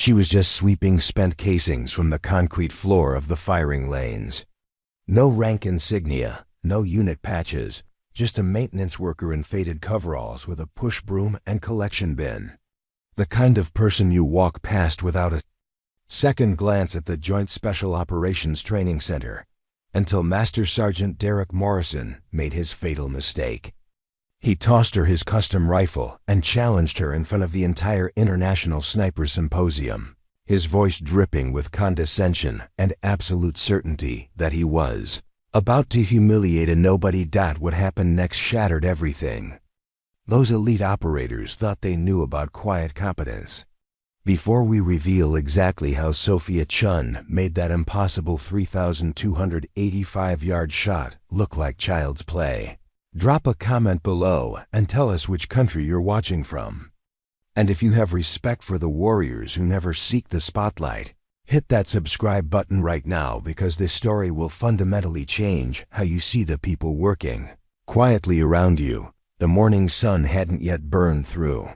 She was just sweeping spent casings from the concrete floor of the firing lanes. No rank insignia, no unit patches, just a maintenance worker in faded coveralls with a push broom and collection bin. The kind of person you walk past without a second glance at the Joint Special Operations Training Center, until Master Sergeant Derek Morrison made his fatal mistake. He tossed her his custom rifle and challenged her in front of the entire International Sniper Symposium, his voice dripping with condescension and absolute certainty that he was about to humiliate a nobody. What happened next shattered everything. Those elite operators thought they knew about quiet competence. Before we reveal exactly how Sophia Chun made that impossible 3,285-yard shot look like child's play, drop a comment below and tell us which country you're watching from. And if you have respect for the warriors who never seek the spotlight, hit that subscribe button right now, because this story will fundamentally change how you see the people working quietly around you. The morning sun hadn't yet burned through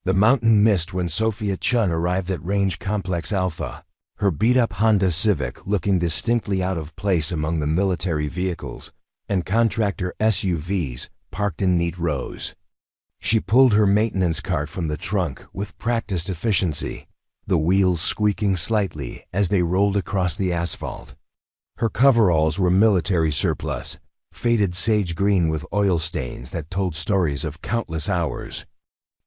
the mountain mist when Sophia Chun arrived at Range Complex Alpha, her beat-up Honda Civic looking distinctly out of place among the military vehicles and contractor SUVs parked in neat rows. She pulled her maintenance cart from the trunk with practiced efficiency, the wheels squeaking slightly as they rolled across the asphalt. Her coveralls were military surplus, faded sage green with oil stains that told stories of countless hours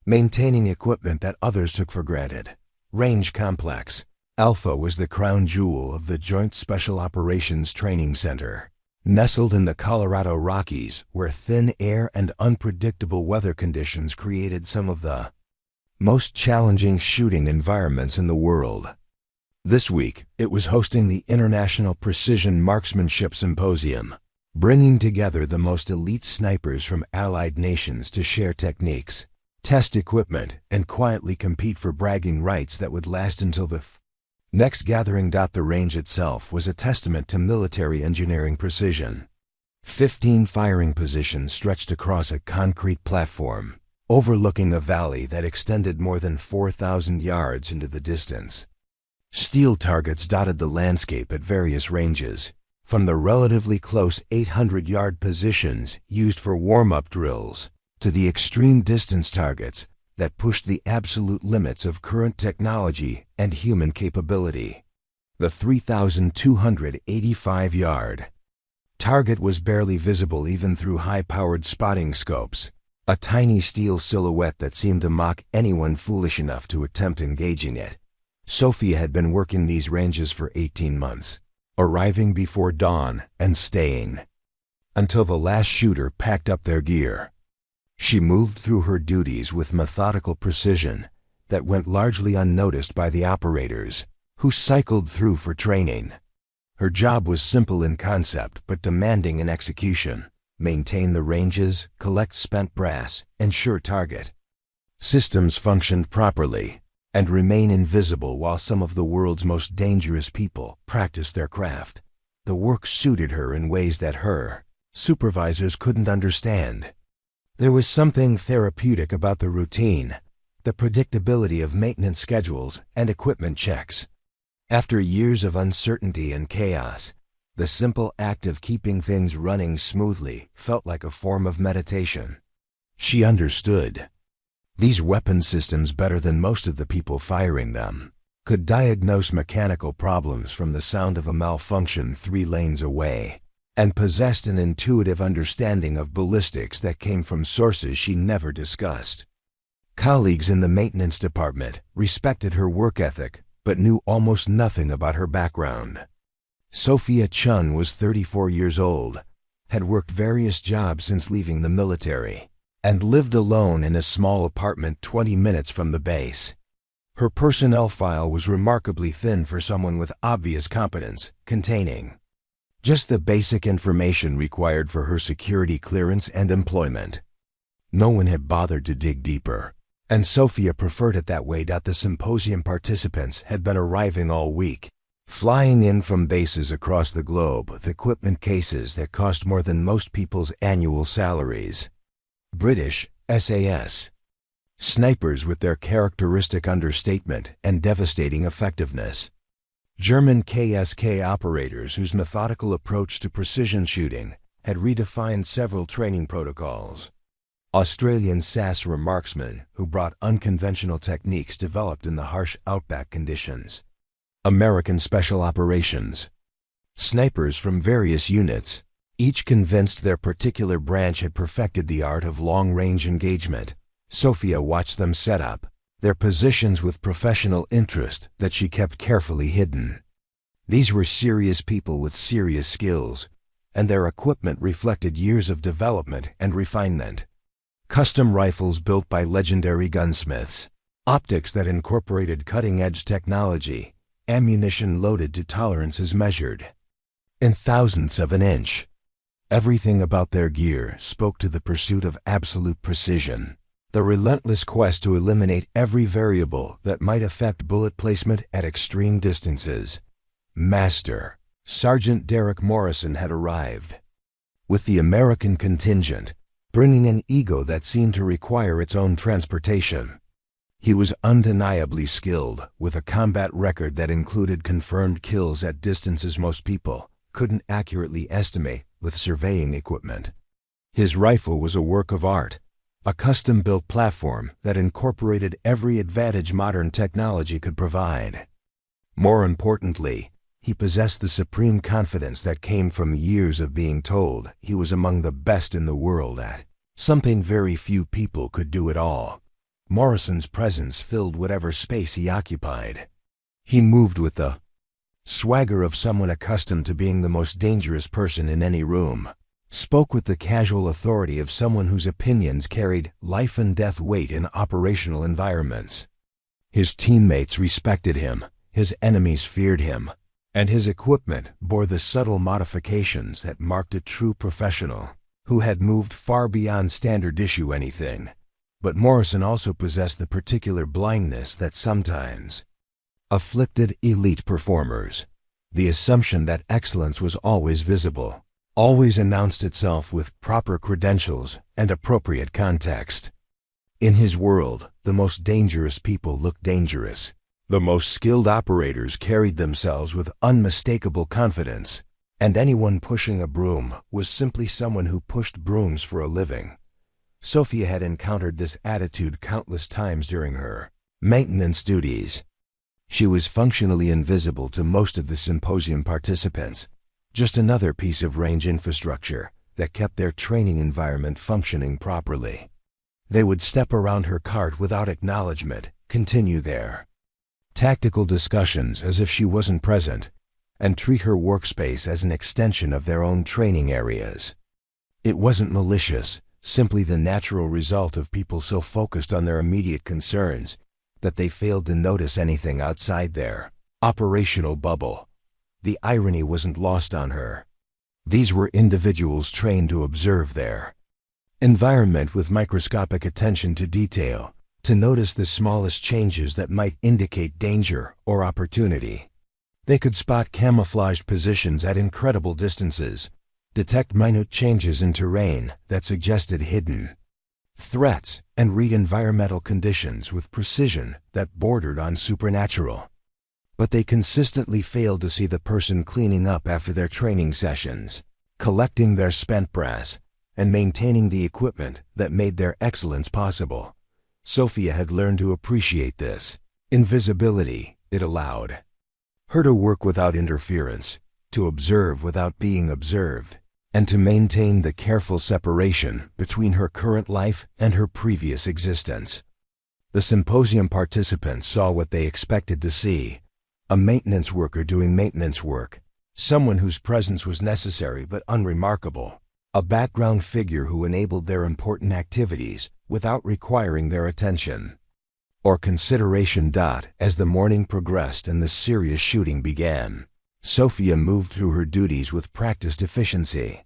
maintaining equipment that others took for granted. Range Complex Alpha was the crown jewel of the Joint Special Operations Training Center, nestled in the Colorado Rockies, where thin air and unpredictable weather conditions created some of the most challenging shooting environments in the world. This week, it was hosting the International Precision Marksmanship Symposium, bringing together the most elite snipers from allied nations to share techniques, test equipment, and quietly compete for bragging rights that would last until the next gathering. The range itself was a testament to military engineering precision. 15 firing positions stretched across a concrete platform, overlooking a valley that extended more than 4,000 yards into the distance. Steel targets dotted the landscape at various ranges, from the relatively close 800-yard positions used for warm-up drills to the extreme distance targets that pushed the absolute limits of current technology and human capability. The 3,285-yard target was barely visible even through high-powered spotting scopes, a tiny steel silhouette that seemed to mock anyone foolish enough to attempt engaging it. Sophia had been working these ranges for 18 months, arriving before dawn and staying until the last shooter packed up their gear. She moved through her duties with methodical precision that went largely unnoticed by the operators who cycled through for training. Her job was simple in concept but demanding in execution: maintain the ranges, collect spent brass, ensure target systems functioned properly, and remain invisible while some of the world's most dangerous people practiced their craft. The work suited her in ways that her supervisors couldn't understand. There was something therapeutic about the routine, the predictability of maintenance schedules and equipment checks. After years of uncertainty and chaos, the simple act of keeping things running smoothly felt like a form of meditation. She understood. These weapon systems, better than most of the people firing them, could diagnose mechanical problems from the sound of a malfunction 3 lanes away, and possessed an intuitive understanding of ballistics that came from sources she never discussed. Colleagues in the maintenance department respected her work ethic, but knew almost nothing about her background. Sophia Chun was 34 years old, had worked various jobs since leaving the military, and lived alone in a small apartment 20 minutes from the base. Her personnel file was remarkably thin for someone with obvious competence, containing just the basic information required for her security clearance and employment. No one had bothered to dig deeper, and Sophia preferred it that way. The symposium participants had been arriving all week, flying in from bases across the globe with equipment cases that cost more than most people's annual salaries. British SAS, Snipers with their characteristic understatement and devastating effectiveness. German KSK operators whose methodical approach to precision shooting had redefined several training protocols. Australian SAS marksmen who brought unconventional techniques developed in the harsh outback conditions. American Special Operations. Snipers from various units, each convinced their particular branch had perfected the art of long-range engagement. Sophia watched them set up their positions with professional interest that she kept carefully hidden. These were serious people with serious skills, and their equipment reflected years of development and refinement. Custom rifles built by legendary gunsmiths, optics that incorporated cutting-edge technology, ammunition loaded to tolerances measured in thousandths of an inch. Everything about their gear spoke to the pursuit of absolute precision, the relentless quest to eliminate every variable that might affect bullet placement at extreme distances. Master Sergeant Derek Morrison had arrived with the American contingent, bringing an ego that seemed to require its own transportation. He was undeniably skilled, with a combat record that included confirmed kills at distances most people couldn't accurately estimate with surveying equipment. His rifle was a work of art, a custom-built platform that incorporated every advantage modern technology could provide. More importantly, he possessed the supreme confidence that came from years of being told he was among the best in the world at something very few people could do at all. Morrison's presence filled whatever space he occupied. He moved with the swagger of someone accustomed to being the most dangerous person in any room, spoke with the casual authority of someone whose opinions carried life and death weight in operational environments. His teammates respected him, his enemies feared him, and his equipment bore the subtle modifications that marked a true professional who had moved far beyond standard issue anything. But Morrison also possessed the particular blindness that sometimes afflicted elite performers. The assumption that excellence was always visible, always announced itself with proper credentials and appropriate context. In his world, the most dangerous people looked dangerous. The most skilled operators carried themselves with unmistakable confidence, and anyone pushing a broom was simply someone who pushed brooms for a living. Sophia had encountered this attitude countless times during her maintenance duties. She was functionally invisible to most of the symposium participants, just another piece of range infrastructure that kept their training environment functioning properly. They would step around her cart without acknowledgement, continue their tactical discussions as if she wasn't present, and treat her workspace as an extension of their own training areas. It wasn't malicious, simply the natural result of people so focused on their immediate concerns that they failed to notice anything outside their operational bubble. The irony wasn't lost on her. These were individuals trained to observe their environment with microscopic attention to detail, to notice the smallest changes that might indicate danger or opportunity. They could spot camouflaged positions at incredible distances, detect minute changes in terrain that suggested hidden threats, and read environmental conditions with precision that bordered on supernatural. But they consistently failed to see the person cleaning up after their training sessions, collecting their spent brass, and maintaining the equipment that made their excellence possible. Sophia had learned to appreciate this invisibility. It allowed her to work without interference, to observe without being observed, and to maintain the careful separation between her current life and her previous existence. The symposium participants saw what they expected to see: a maintenance worker doing maintenance work, someone whose presence was necessary but unremarkable, a background figure who enabled their important activities without requiring their attention or consideration. As the morning progressed and the serious shooting began, Sophia moved through her duties with practiced efficiency.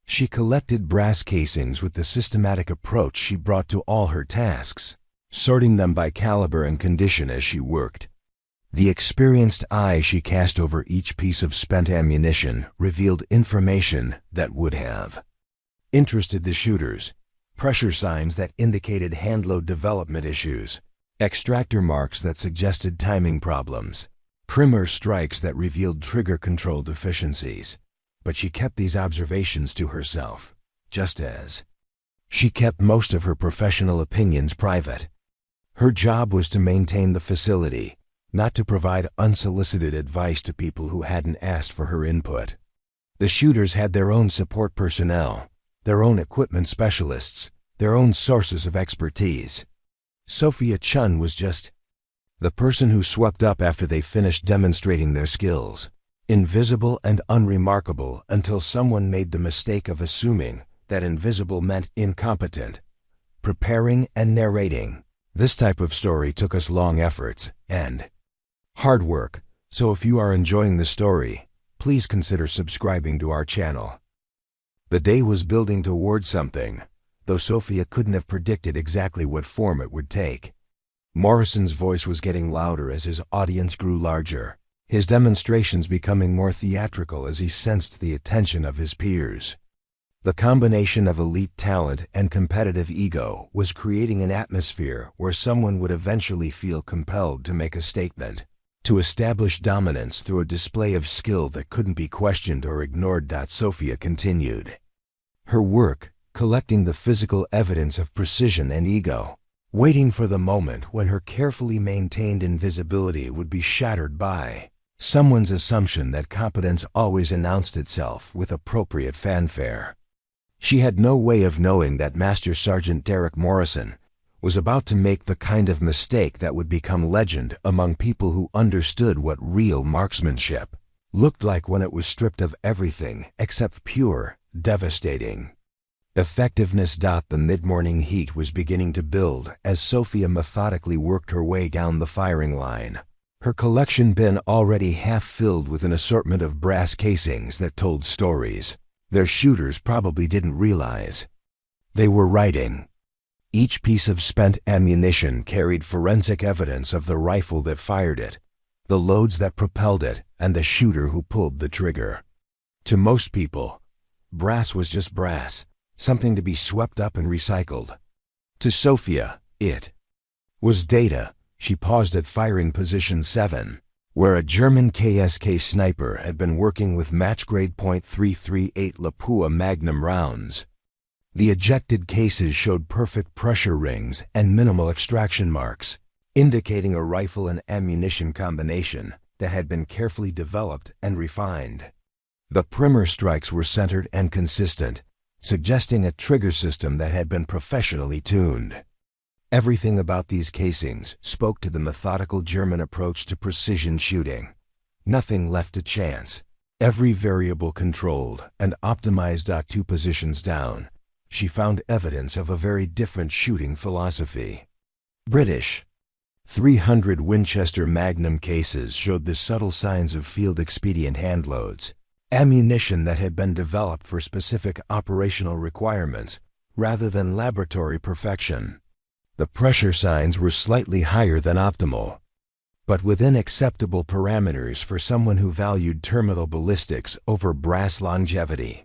She collected brass casings with the systematic approach she brought to all her tasks, sorting them by caliber and condition as she worked. The experienced eye she cast over each piece of spent ammunition revealed information that would have interested the shooters, pressure signs that indicated handload development issues, extractor marks that suggested timing problems, primer strikes that revealed trigger control deficiencies. But she kept these observations to herself, just as she kept most of her professional opinions private. Her job was to maintain the facility, not to provide unsolicited advice to people who hadn't asked for her input. The shooters had their own support personnel, their own equipment specialists, their own sources of expertise. Sophia Chun was just the person who swept up after they finished demonstrating their skills, invisible and unremarkable until someone made the mistake of assuming that invisible meant incompetent. Preparing and narrating this type of story took us long efforts and hard work, so if you are enjoying the story, please consider subscribing to our channel. The day was building toward something, though Sophia couldn't have predicted exactly what form it would take. Morrison's voice was getting louder as his audience grew larger, his demonstrations becoming more theatrical as he sensed the attention of his peers. The combination of elite talent and competitive ego was creating an atmosphere where someone would eventually feel compelled to make a statement, to establish dominance through a display of skill that couldn't be questioned or ignored. Sophia continued her work, collecting the physical evidence of precision and ego, waiting for the moment when her carefully maintained invisibility would be shattered by someone's assumption that competence always announced itself with appropriate fanfare. She had no way of knowing that Master Sergeant Derek Morrison was about to make the kind of mistake that would become legend among people who understood what real marksmanship looked like when it was stripped of everything except pure, devastating effectiveness. The mid-morning heat was beginning to build as Sophia methodically worked her way down the firing line, her collection bin already half filled with an assortment of brass casings that told stories their shooters probably didn't realize they were writing. Each piece of spent ammunition carried forensic evidence of the rifle that fired it, the loads that propelled it, and the shooter who pulled the trigger. To most people, brass was just brass, something to be swept up and recycled. To Sophia, it was data. She paused at firing position 7, where a German KSK sniper had been working with match-grade .338 Lapua Magnum rounds. The ejected cases showed perfect pressure rings and minimal extraction marks, indicating a rifle and ammunition combination that had been carefully developed and refined. The primer strikes were centered and consistent, suggesting a trigger system that had been professionally tuned. Everything about these casings spoke to the methodical German approach to precision shooting. Nothing left to chance. Every variable controlled and optimized. 2 positions down, she found evidence of a very different shooting philosophy. British .300 Winchester Magnum cases showed the subtle signs of field-expedient handloads, ammunition that had been developed for specific operational requirements rather than laboratory perfection. The pressure signs were slightly higher than optimal, but within acceptable parameters for someone who valued terminal ballistics over brass longevity.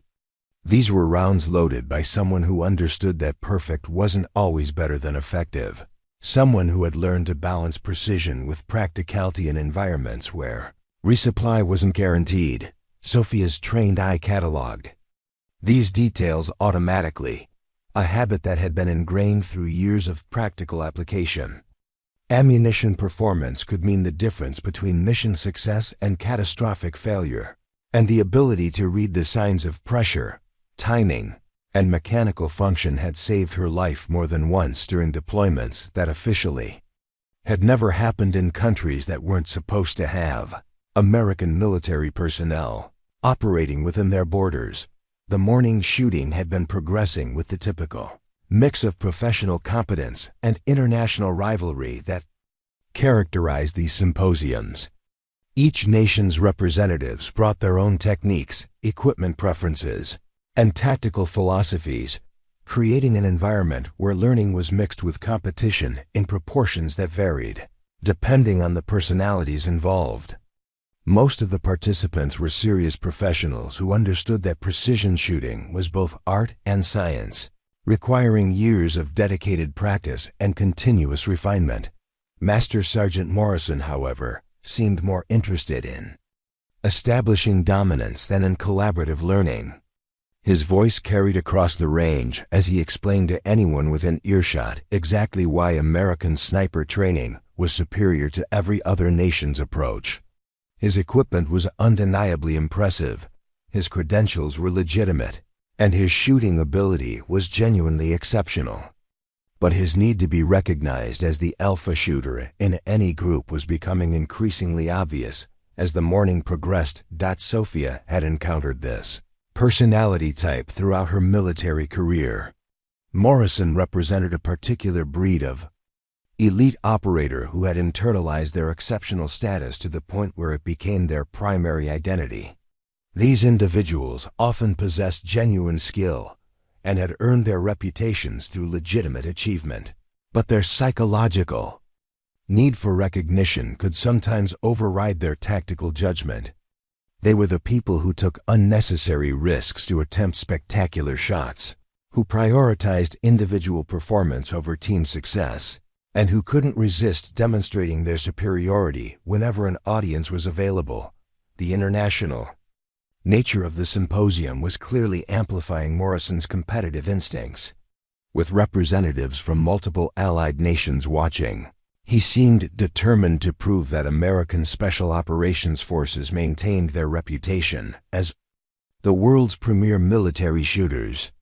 These were rounds loaded by someone who understood that perfect wasn't always better than effective, someone who had learned to balance precision with practicality in environments where resupply wasn't guaranteed. Sophia's trained eye cataloged these details automatically, a habit that had been ingrained through years of practical application. Ammunition performance could mean the difference between mission success and catastrophic failure, and the ability to read the signs of pressure, timing, and mechanical function had saved her life more than once during deployments that officially had never happened in countries that weren't supposed to have American military personnel operating within their borders. The morning shooting had been progressing with the typical mix of professional competence and international rivalry that characterized these symposiums. Each nation's representatives brought their own techniques, equipment preferences, and tactical philosophies, creating an environment where learning was mixed with competition in proportions that varied, depending on the personalities involved. Most of the participants were serious professionals who understood that precision shooting was both art and science. requiring years of dedicated practice and continuous refinement. Master Sergeant Morrison, however, seemed more interested in establishing dominance than in collaborative learning. His voice carried across the range as he explained to anyone within earshot exactly why American sniper training was superior to every other nation's approach. His equipment was undeniably impressive, his credentials were legitimate, and his shooting ability was genuinely exceptional. But his need to be recognized as the alpha shooter in any group was becoming increasingly obvious as the morning progressed. Sophia had encountered this personality type throughout her military career. Morrison represented a particular breed of elite operator who had internalized their exceptional status to the point where it became their primary identity. These individuals often possessed genuine skill and had earned their reputations through legitimate achievement, but their psychological need for recognition could sometimes override their tactical judgment. They were the people who took unnecessary risks to attempt spectacular shots, who prioritized individual performance over team success, and who couldn't resist demonstrating their superiority whenever an audience was available. The international nature of the symposium was clearly amplifying Morrison's competitive instincts. With representatives from multiple allied nations watching, he seemed determined to prove that American Special Operations Forces maintained their reputation as the world's premier military shooters.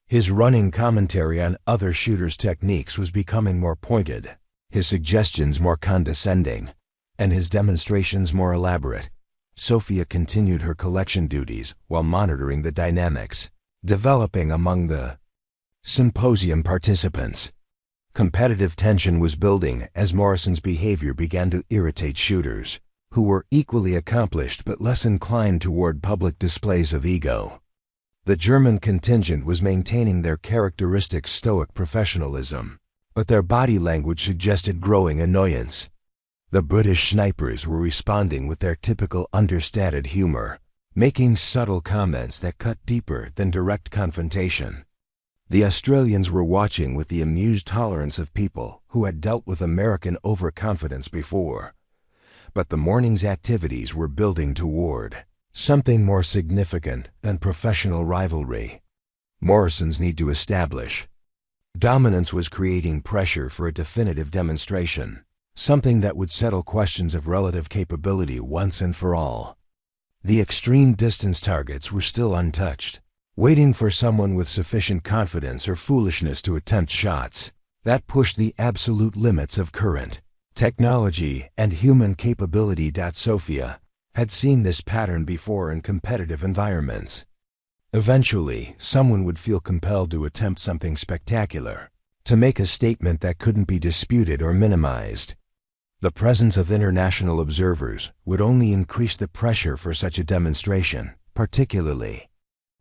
His running commentary on other shooters' techniques was becoming more pointed, his suggestions more condescending, and his demonstrations more elaborate. Sophia continued her collection duties while monitoring the dynamics developing among the symposium participants. Competitive tension was building as Morrison's behavior began to irritate shooters, who were equally accomplished but less inclined toward public displays of ego. The German contingent was maintaining their characteristic stoic professionalism, but their body language suggested growing annoyance. The British snipers were responding with their typical understated humor, making subtle comments that cut deeper than direct confrontation. The Australians were watching with the amused tolerance of people who had dealt with American overconfidence before. But the morning's activities were building toward something more significant than professional rivalry. Morrison's need to establish dominance was creating pressure for a definitive demonstration, something that would settle questions of relative capability once and for all. The extreme distance targets were still untouched, waiting for someone with sufficient confidence or foolishness to attempt shots that pushed the absolute limits of current technology and human capability. Sophia had seen this pattern before in competitive environments. Eventually, someone would feel compelled to attempt something spectacular, to make a statement that couldn't be disputed or minimized. The presence of international observers would only increase the pressure for such a demonstration, particularly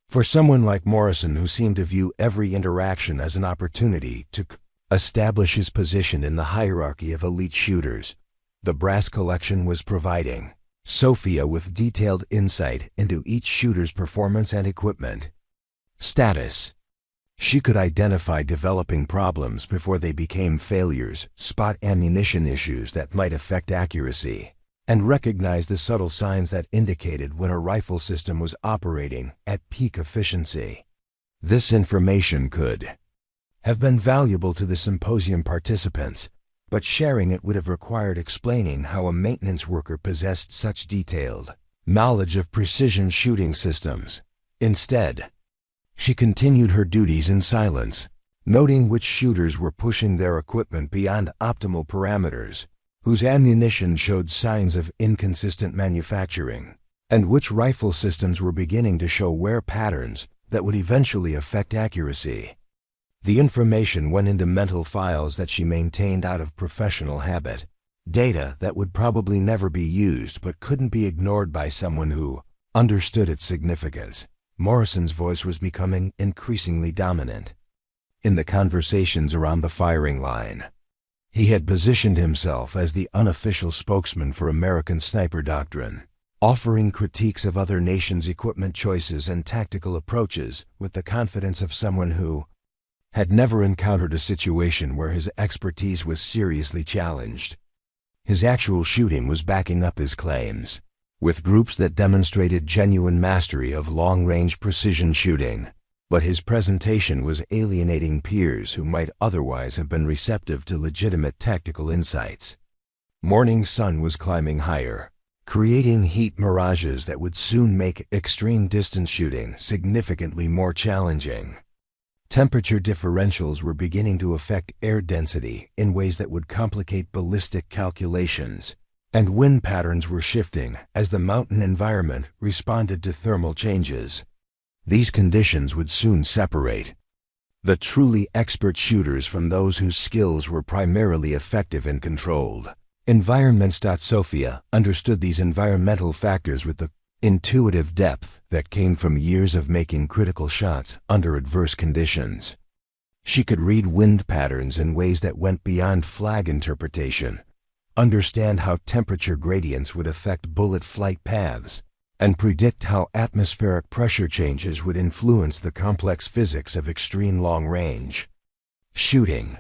for someone like Morrison, who seemed to view every interaction as an opportunity to establish his position in the hierarchy of elite shooters. The brass collection was providing Sophia with detailed insight into each shooter's performance and equipment status. She could identify developing problems before they became failures, spot ammunition issues that might affect accuracy, and recognize the subtle signs that indicated when a rifle system was operating at peak efficiency. This information could have been valuable to the symposium participants, but sharing it would have required explaining how a maintenance worker possessed such detailed knowledge of precision shooting systems. Instead, she continued her duties in silence, noting which shooters were pushing their equipment beyond optimal parameters, whose ammunition showed signs of inconsistent manufacturing, and which rifle systems were beginning to show wear patterns that would eventually affect accuracy. The information went into mental files that she maintained out of professional habit, data that would probably never be used but couldn't be ignored by someone who understood its significance. Morrison's voice was becoming increasingly dominant in the conversations around the firing line. He had positioned himself as the unofficial spokesman for American sniper doctrine, offering critiques of other nations' equipment choices and tactical approaches with the confidence of someone who had never encountered a situation where his expertise was seriously challenged. His actual shooting was backing up his claims, with groups that demonstrated genuine mastery of long-range precision shooting. But his presentation was alienating peers who might otherwise have been receptive to legitimate tactical insights. Morning sun was climbing higher, creating heat mirages that would soon make extreme distance shooting significantly more challenging. Temperature differentials were beginning to affect air density in ways that would complicate ballistic calculations, and wind patterns were shifting as the mountain environment responded to thermal changes. These conditions would soon separate the truly expert shooters from those whose skills were primarily effective and controlled environments. Sofia understood these environmental factors with the intuitive depth that came from years of making critical shots under adverse conditions. She could read wind patterns in ways that went beyond flag interpretation, understand how temperature gradients would affect bullet flight paths, and predict how atmospheric pressure changes would influence the complex physics of extreme long-range shooting.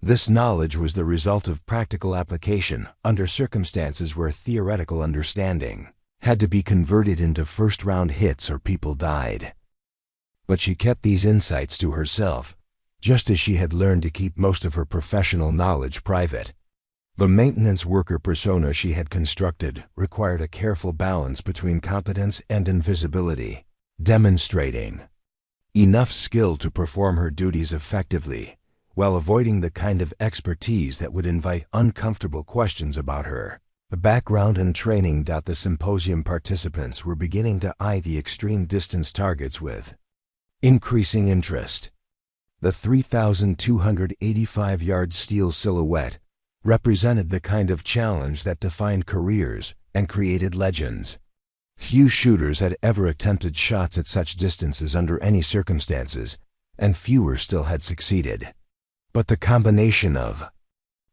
This knowledge was the result of practical application under circumstances where theoretical understanding had to be converted into first-round hits or people died. But she kept these insights to herself, just as she had learned to keep most of her professional knowledge private. The maintenance worker persona she had constructed required a careful balance between competence and invisibility, demonstrating enough skill to perform her duties effectively, while avoiding the kind of expertise that would invite uncomfortable questions about her background and training. The symposium participants were beginning to eye the extreme distance targets with increasing interest. The 3,285-yard steel silhouette represented the kind of challenge that defined careers and created legends. Few shooters had ever attempted shots at such distances under any circumstances, and fewer still had succeeded. But the combination of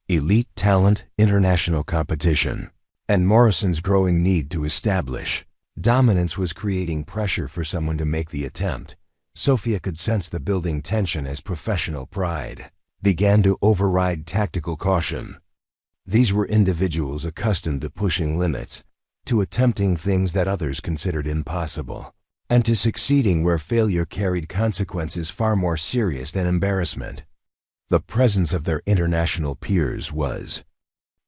elite talent, international competition, and Morrison's growing need to establish dominance was creating pressure for someone to make the attempt. Sofia could sense the building tension as professional pride began to override tactical caution. These were individuals accustomed to pushing limits, to attempting things that others considered impossible, and to succeeding where failure carried consequences far more serious than embarrassment. The presence of their international peers was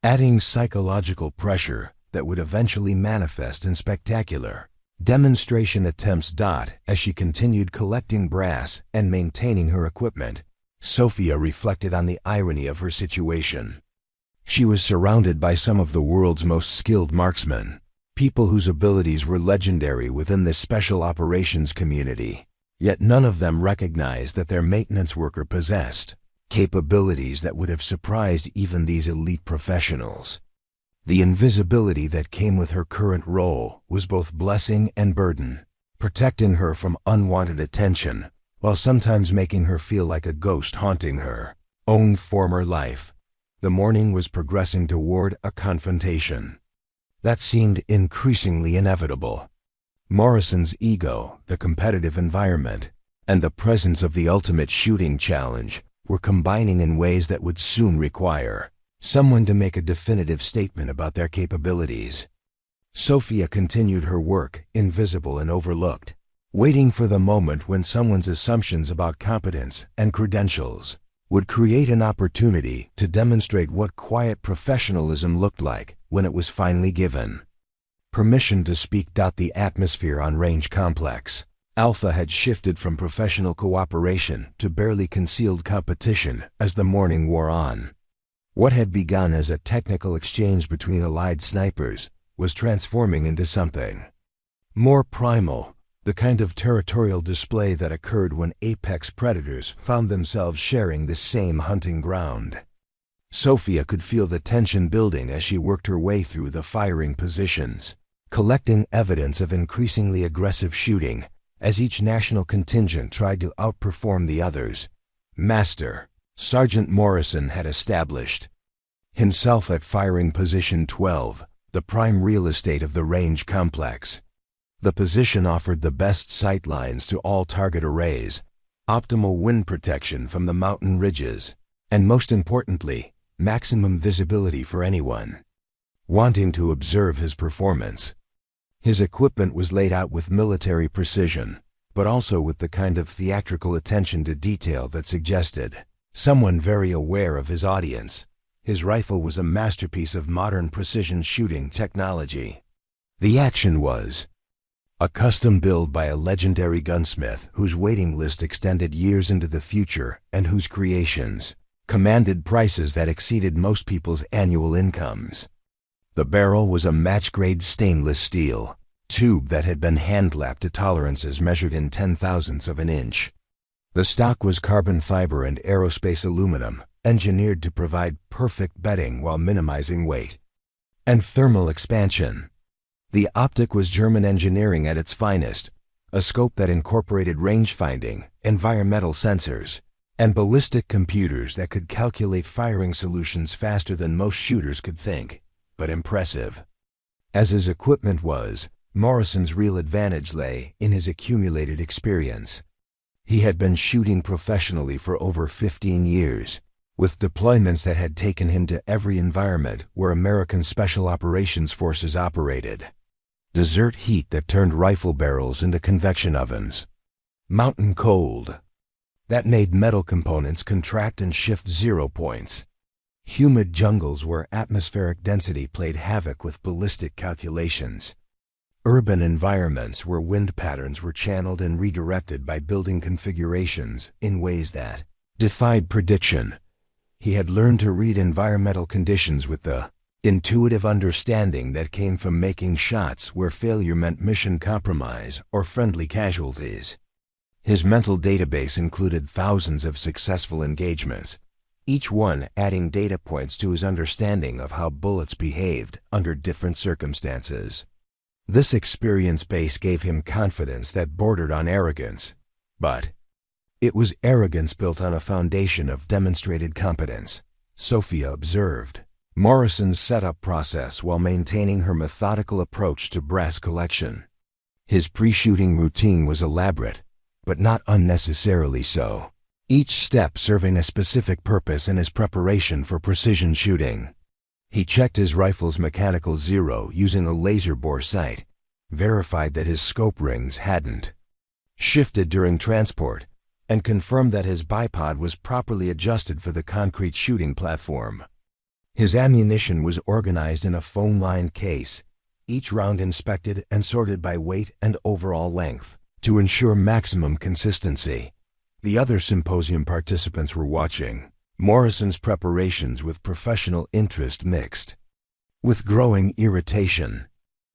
adding psychological pressure that would eventually manifest in spectacular demonstration attempts. As she continued collecting brass and maintaining her equipment, Sofia reflected on the irony of her situation. She was surrounded by some of the world's most skilled marksmen, people whose abilities were legendary within the special operations community, yet none of them recognized that their maintenance worker possessed capabilities that would have surprised even these elite professionals. The invisibility that came with her current role was both blessing and burden, protecting her from unwanted attention, while sometimes making her feel like a ghost haunting her own former life. The morning was progressing toward a confrontation that seemed increasingly inevitable. Morrison's ego, the competitive environment, and the presence of the ultimate shooting challenge were combining in ways that would soon require someone to make a definitive statement about their capabilities. Sofia continued her work, invisible and overlooked, waiting for the moment when someone's assumptions about competence and credentials would create an opportunity to demonstrate what quiet professionalism looked like when it was finally given permission to speak. The atmosphere on Range Complex Alpha had shifted from professional cooperation to barely concealed competition as the morning wore on. What had begun as a technical exchange between allied snipers was transforming into something more primal, the kind of territorial display that occurred when apex predators found themselves sharing the same hunting ground. Sofia could feel the tension building as she worked her way through the firing positions, collecting evidence of increasingly aggressive shooting as each national contingent tried to outperform the others. Master Sergeant Morrison had established himself at firing position 12, the prime real estate of the Range Complex. The position offered the best sight lines to all target arrays, optimal wind protection from the mountain ridges, and most importantly, maximum visibility for anyone wanting to observe his performance. His equipment was laid out with military precision, but also with the kind of theatrical attention to detail that suggested someone very aware of his audience. His rifle was a masterpiece of modern precision shooting technology. The action was a custom build by a legendary gunsmith whose waiting list extended years into the future and whose creations commanded prices that exceeded most people's annual incomes. The barrel was a match-grade stainless steel tube that had been hand-lapped to tolerances measured in 10,000ths of an inch. The stock was carbon fiber and aerospace aluminum, engineered to provide perfect bedding while minimizing weight and thermal expansion. The optic was German engineering at its finest, a scope that incorporated range-finding, environmental sensors, and ballistic computers that could calculate firing solutions faster than most shooters could think. But impressive as his equipment was, Morrison's real advantage lay in his accumulated experience. He had been shooting professionally for over 15 years, with deployments that had taken him to every environment where American Special Operations Forces operated. Desert heat that turned rifle barrels into convection ovens. Mountain cold that made metal components contract and shift 0 points. Humid jungles where atmospheric density played havoc with ballistic calculations. Urban environments where wind patterns were channeled and redirected by building configurations in ways that defied prediction. He had learned to read environmental conditions with the intuitive understanding that came from making shots where failure meant mission compromise or friendly casualties. His mental database included thousands of successful engagements, each one adding data points to his understanding of how bullets behaved under different circumstances. This experience base gave him confidence that bordered on arrogance, but it was arrogance built on a foundation of demonstrated competence. Sophia observed Morrison's setup process while maintaining her methodical approach to brass collection. His pre-shooting routine was elaborate, but not unnecessarily so, each step serving a specific purpose in his preparation for precision shooting. He checked his rifle's mechanical zero using a laser bore sight, verified that his scope rings hadn't shifted during transport, and confirmed that his bipod was properly adjusted for the concrete shooting platform. His ammunition was organized in a foam-lined case, each round inspected and sorted by weight and overall length to ensure maximum consistency. The other symposium participants were watching Morrison's preparations with professional interest mixed with growing irritation.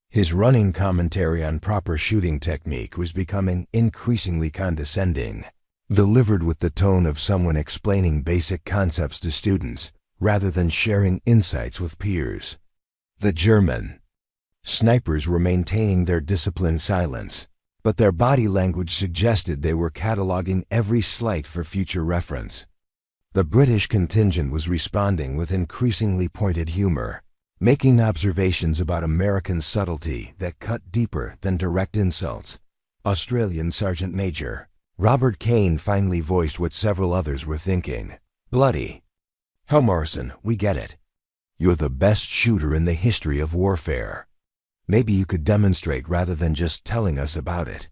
His running commentary on proper shooting technique was becoming increasingly condescending, delivered with the tone of someone explaining basic concepts to students rather than sharing insights with peers. The German snipers were maintaining their disciplined silence, but their body language suggested they were cataloging every slight for future reference. The British contingent was responding with increasingly pointed humor, making observations about American subtlety that cut deeper than direct insults. Australian Sergeant Major Robert Kane finally voiced what several others were thinking. Bloody hell, Morrison, we get it. You're the best shooter in the history of warfare. Maybe you could demonstrate rather than just telling us about it.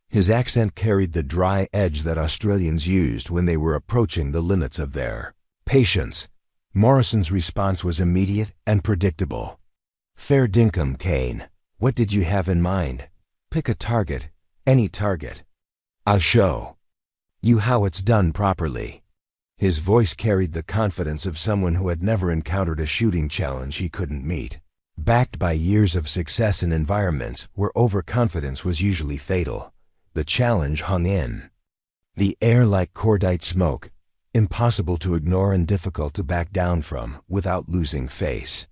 His accent carried the dry edge that Australians used when they were approaching the limits of their patience. Morrison's response was immediate and predictable. Fair dinkum, Kane. What did you have in mind? Pick a target, any target. I'll show you how it's done properly. His voice carried the confidence of someone who had never encountered a shooting challenge he couldn't meet, backed by years of success in environments where overconfidence was usually fatal. The challenge hung in the air like cordite smoke, impossible to ignore and difficult to back down from without losing face.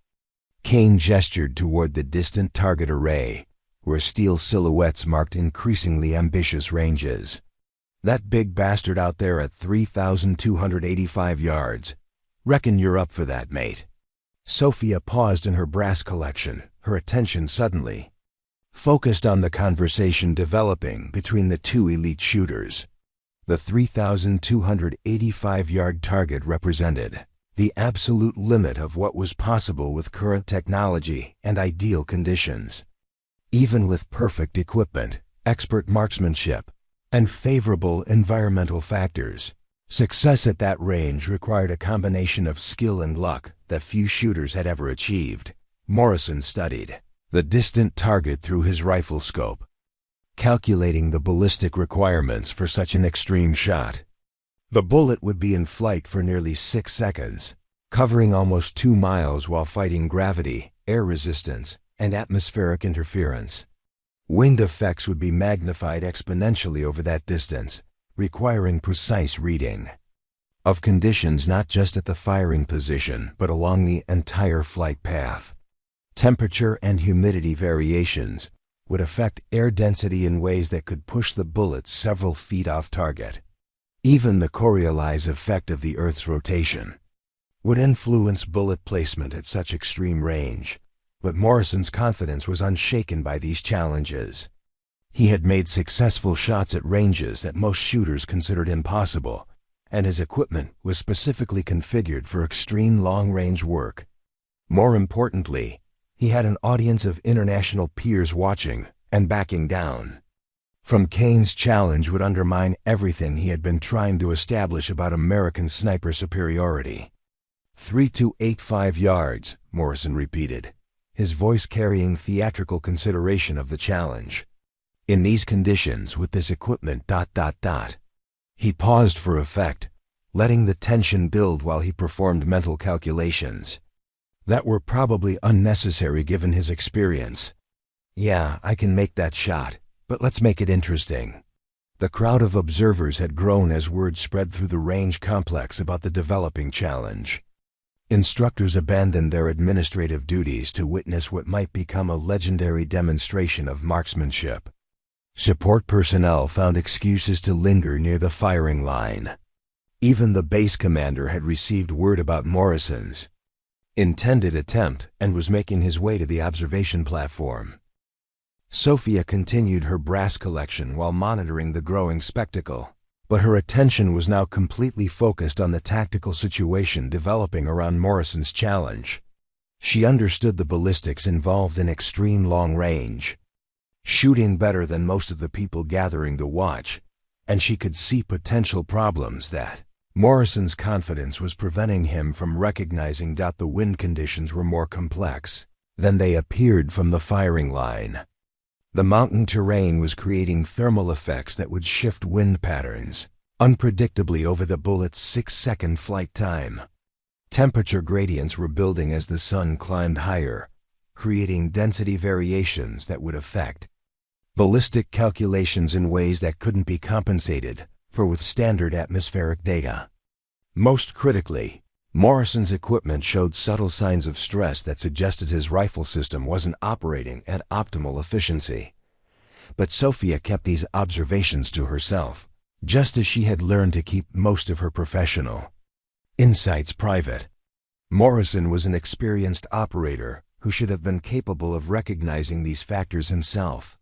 Kane gestured toward the distant target array, where steel silhouettes marked increasingly ambitious ranges. That big bastard out there at 3,285 yards. Reckon you're up for that, mate. Sophia paused in her brass collection, her attention suddenly focused on the conversation developing between the two elite shooters. The 3,285-yard target represented the absolute limit of what was possible with current technology and ideal conditions. Even with perfect equipment, expert marksmanship, and favorable environmental factors, success at that range required a combination of skill and luck that few shooters had ever achieved. Morrison studied the distant target through his rifle scope, calculating the ballistic requirements for such an extreme shot. The bullet would be in flight for nearly 6 seconds, covering almost 2 miles while fighting gravity, air resistance, and atmospheric interference. Wind effects would be magnified exponentially over that distance, requiring precise reading of conditions not just at the firing position but along the entire flight path. Temperature and humidity variations would affect air density in ways that could push the bullet several feet off target. Even the Coriolis effect of the Earth's rotation would influence bullet placement at such extreme range, but Morrison's confidence was unshaken by these challenges. He had made successful shots at ranges that most shooters considered impossible, and his equipment was specifically configured for extreme long-range work. More importantly, he had an audience of international peers watching and backing down. From Kane's challenge would undermine everything he had been trying to establish about American sniper superiority. 3,285 yards, Morrison repeated, his voice carrying theatrical consideration of the challenge. In these conditions, with this equipment... He paused for effect, letting the tension build while he performed mental calculations that were probably unnecessary given his experience. Yeah, I can make that shot, but let's make it interesting. The crowd of observers had grown as word spread through the range complex about the developing challenge. Instructors abandoned their administrative duties to witness what might become a legendary demonstration of marksmanship. Support personnel found excuses to linger near the firing line. Even the base commander had received word about Morrison's intended attempt and was making his way to the observation platform. Sophia continued her brass collection while monitoring the growing spectacle, but her attention was now completely focused on the tactical situation developing around Morrison's challenge. She understood the ballistics involved in extreme long range, shooting better than most of the people gathering to watch, and she could see potential problems that Morrison's confidence was preventing him from recognizing. The wind conditions were more complex than they appeared from the firing line. The mountain terrain was creating thermal effects that would shift wind patterns unpredictably over the bullet's 6-second flight time. Temperature gradients were building as the sun climbed higher, creating density variations that would affect ballistic calculations in ways that couldn't be compensated for with standard atmospheric data. Most critically, Morrison's equipment showed subtle signs of stress that suggested his rifle system wasn't operating at optimal efficiency. But Sophia kept these observations to herself, just as she had learned to keep most of her professional insights private. Morrison was an experienced operator who should have been capable of recognizing these factors himself.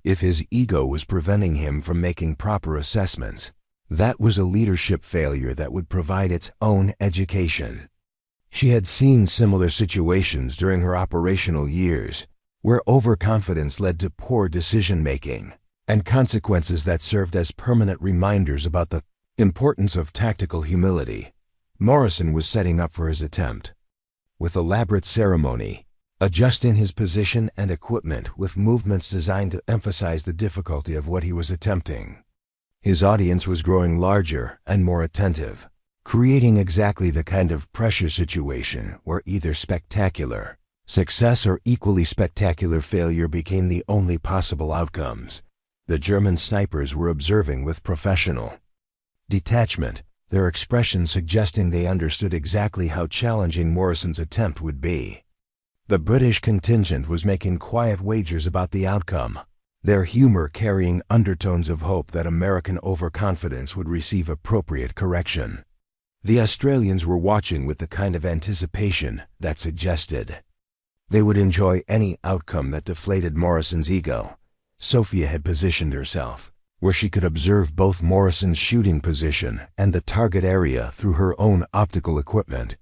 If his ego was preventing him from making proper assessments, that was a leadership failure that would provide its own education. She had seen similar situations during her operational years, where overconfidence led to poor decision-making and consequences that served as permanent reminders about the importance of tactical humility. Morrison was setting up for his attempt. With elaborate ceremony, adjusting his position and equipment with movements designed to emphasize the difficulty of what he was attempting. His audience was growing larger and more attentive, creating exactly the kind of pressure situation where either spectacular success or equally spectacular failure became the only possible outcomes. The German snipers were observing with professional detachment, their expression suggesting they understood exactly how challenging Morrison's attempt would be. The British contingent was making quiet wagers about the outcome, their humor carrying undertones of hope that American overconfidence would receive appropriate correction. The Australians were watching with the kind of anticipation that suggested they would enjoy any outcome that deflated Morrison's ego. Sophia had positioned herself where she could observe both Morrison's shooting position and the target area through her own optical equipment.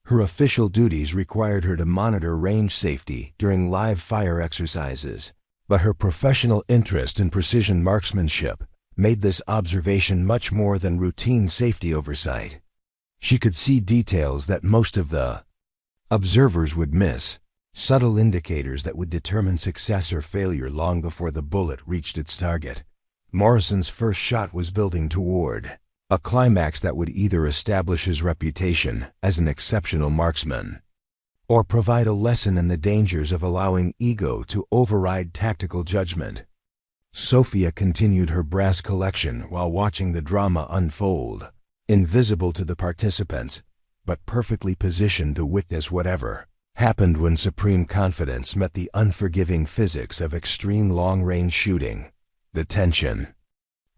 Her official duties required her to monitor range safety during live fire exercises, but her professional interest in precision marksmanship made this observation much more than routine safety oversight. She could see details that most of the observers would miss, subtle indicators that would determine success or failure long before the bullet reached its target. Morrison's first shot was building toward a climax that would either establish his reputation as an exceptional marksman or provide a lesson in the dangers of allowing ego to override tactical judgment. Sophia continued her brass collection while watching the drama unfold, invisible to the participants, but perfectly positioned to witness whatever happened when supreme confidence met the unforgiving physics of extreme long-range shooting. The tension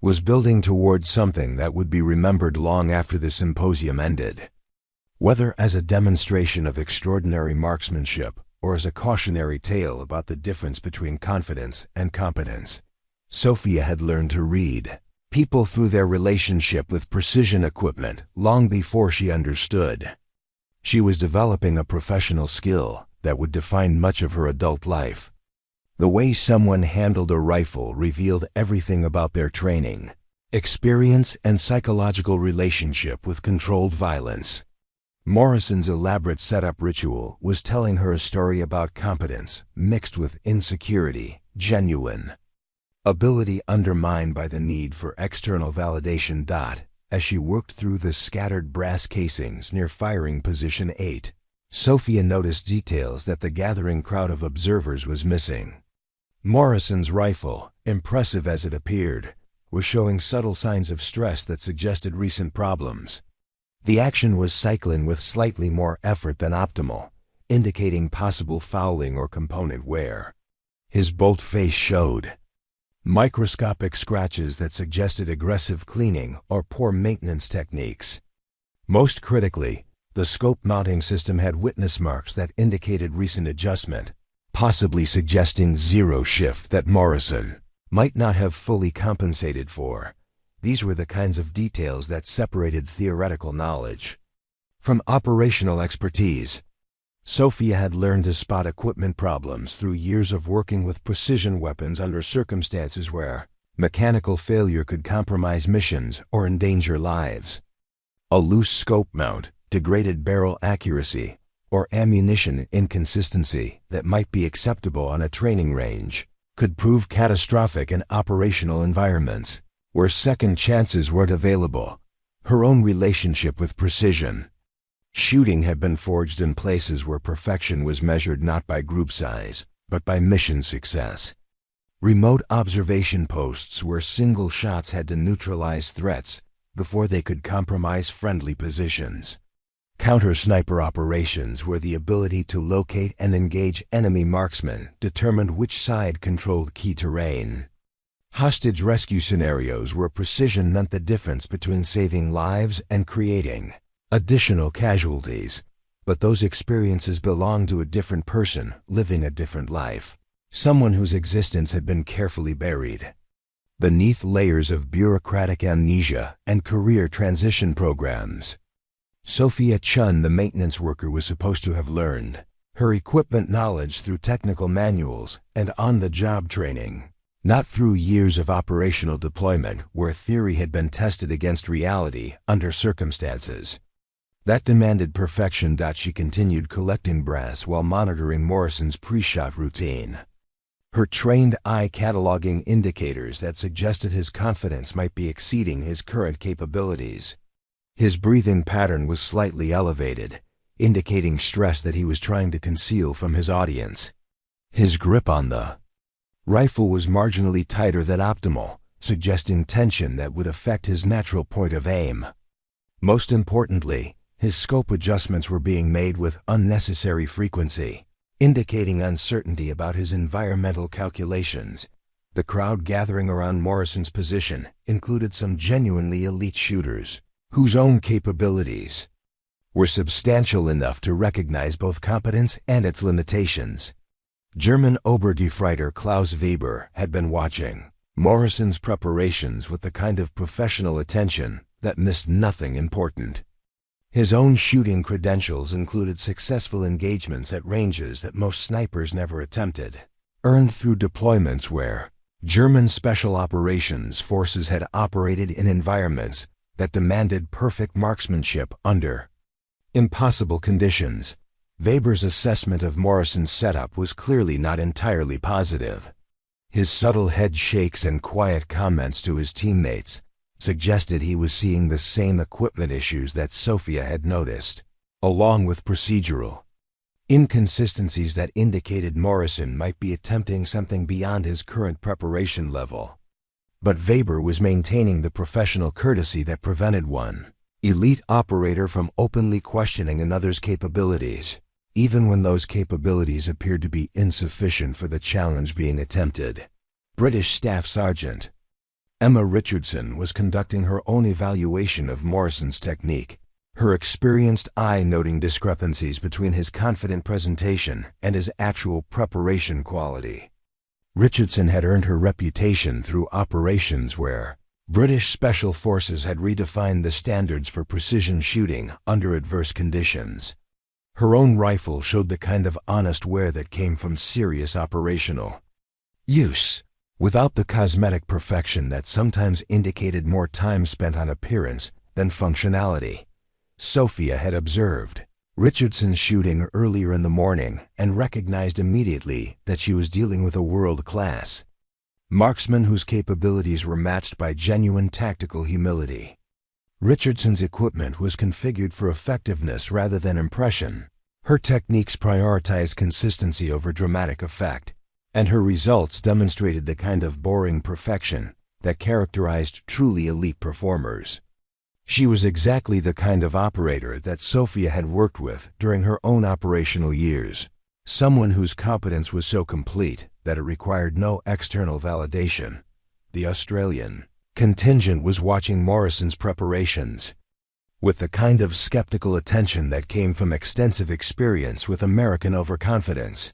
was building towards something that would be remembered long after the symposium ended. Whether as a demonstration of extraordinary marksmanship or as a cautionary tale about the difference between confidence and competence, Sophia had learned to read people through their relationship with precision equipment long before she understood. She was developing a professional skill that would define much of her adult life. The way someone handled a rifle revealed everything about their training, experience, and psychological relationship with controlled violence. Morrison's elaborate setup ritual was telling her a story about competence mixed with insecurity, genuine ability undermined by the need for external validation. As she worked through the scattered brass casings near firing position 8, Sophia noticed details that the gathering crowd of observers was missing. Morrison's rifle, impressive as it appeared, was showing subtle signs of stress that suggested recent problems. The action was cycling with slightly more effort than optimal, indicating possible fouling or component wear. His bolt face showed microscopic scratches that suggested aggressive cleaning or poor maintenance techniques. Most critically, the scope mounting system had witness marks that indicated recent adjustment, possibly suggesting zero shift that Morrison might not have fully compensated for. These were the kinds of details that separated theoretical knowledge from operational expertise. Sophia had learned to spot equipment problems through years of working with precision weapons under circumstances where mechanical failure could compromise missions or endanger lives. A loose scope mount, degraded barrel accuracy, or ammunition inconsistency that might be acceptable on a training range could prove catastrophic in operational environments where second chances weren't available. Her own relationship with precision shooting had been forged in places where perfection was measured not by group size, but by mission success. Remote observation posts where single shots had to neutralize threats before they could compromise friendly positions. Counter-sniper operations where the ability to locate and engage enemy marksmen determined which side controlled key terrain. Hostage rescue scenarios where precision meant the difference between saving lives and creating additional casualties. But those experiences belonged to a different person living a different life, someone whose existence had been carefully buried beneath layers of bureaucratic amnesia and career transition programs. Sophia Chun, the maintenance worker, was supposed to have learned her equipment knowledge through technical manuals and on-the-job training, not through years of operational deployment where theory had been tested against reality under circumstances that demanded perfection. She continued collecting brass while monitoring Morrison's pre-shot routine. Her trained eye cataloging indicators that suggested his confidence might be exceeding his current capabilities. His breathing pattern was slightly elevated, indicating stress that he was trying to conceal from his audience. His grip on the rifle was marginally tighter than optimal, suggesting tension that would affect his natural point of aim. Most importantly, his scope adjustments were being made with unnecessary frequency, indicating uncertainty about his environmental calculations. The crowd gathering around Morrison's position included some genuinely elite shooters, whose own capabilities were substantial enough to recognize both competence and its limitations. German Obergefreiter Klaus Weber had been watching, Morrison's preparations with the kind of professional attention that missed nothing important. His own shooting credentials included successful engagements at ranges that most snipers never attempted, earned through deployments where German Special Operations Forces had operated in environments that demanded perfect marksmanship under impossible conditions. Weber's assessment of Morrison's setup was clearly not entirely positive. His subtle head shakes and quiet comments to his teammates suggested he was seeing the same equipment issues that Sophia had noticed, along with procedural inconsistencies that indicated Morrison might be attempting something beyond his current preparation level. But Weber was maintaining the professional courtesy that prevented one elite operator from openly questioning another's capabilities, even when those capabilities appeared to be insufficient for the challenge being attempted. British Staff Sergeant Emma Richardson was conducting her own evaluation of Morrison's technique, her experienced eye noting discrepancies between his confident presentation and his actual preparation quality. Richardson had earned her reputation through operations where British Special Forces had redefined the standards for precision shooting under adverse conditions. Her own rifle showed the kind of honest wear that came from serious operational use, without the cosmetic perfection that sometimes indicated more time spent on appearance than functionality. Sophia had observed Richardson's shooting earlier in the morning and recognized immediately that she was dealing with a world-class marksman whose capabilities were matched by genuine tactical humility. Richardson's equipment was configured for effectiveness rather than impression. Her techniques prioritized consistency over dramatic effect, and her results demonstrated the kind of boring perfection that characterized truly elite performers. She was exactly the kind of operator that Sophia had worked with during her own operational years, someone whose competence was so complete that it required no external validation. The Australian contingent was watching Morrison's preparations with the kind of skeptical attention that came from extensive experience with American overconfidence.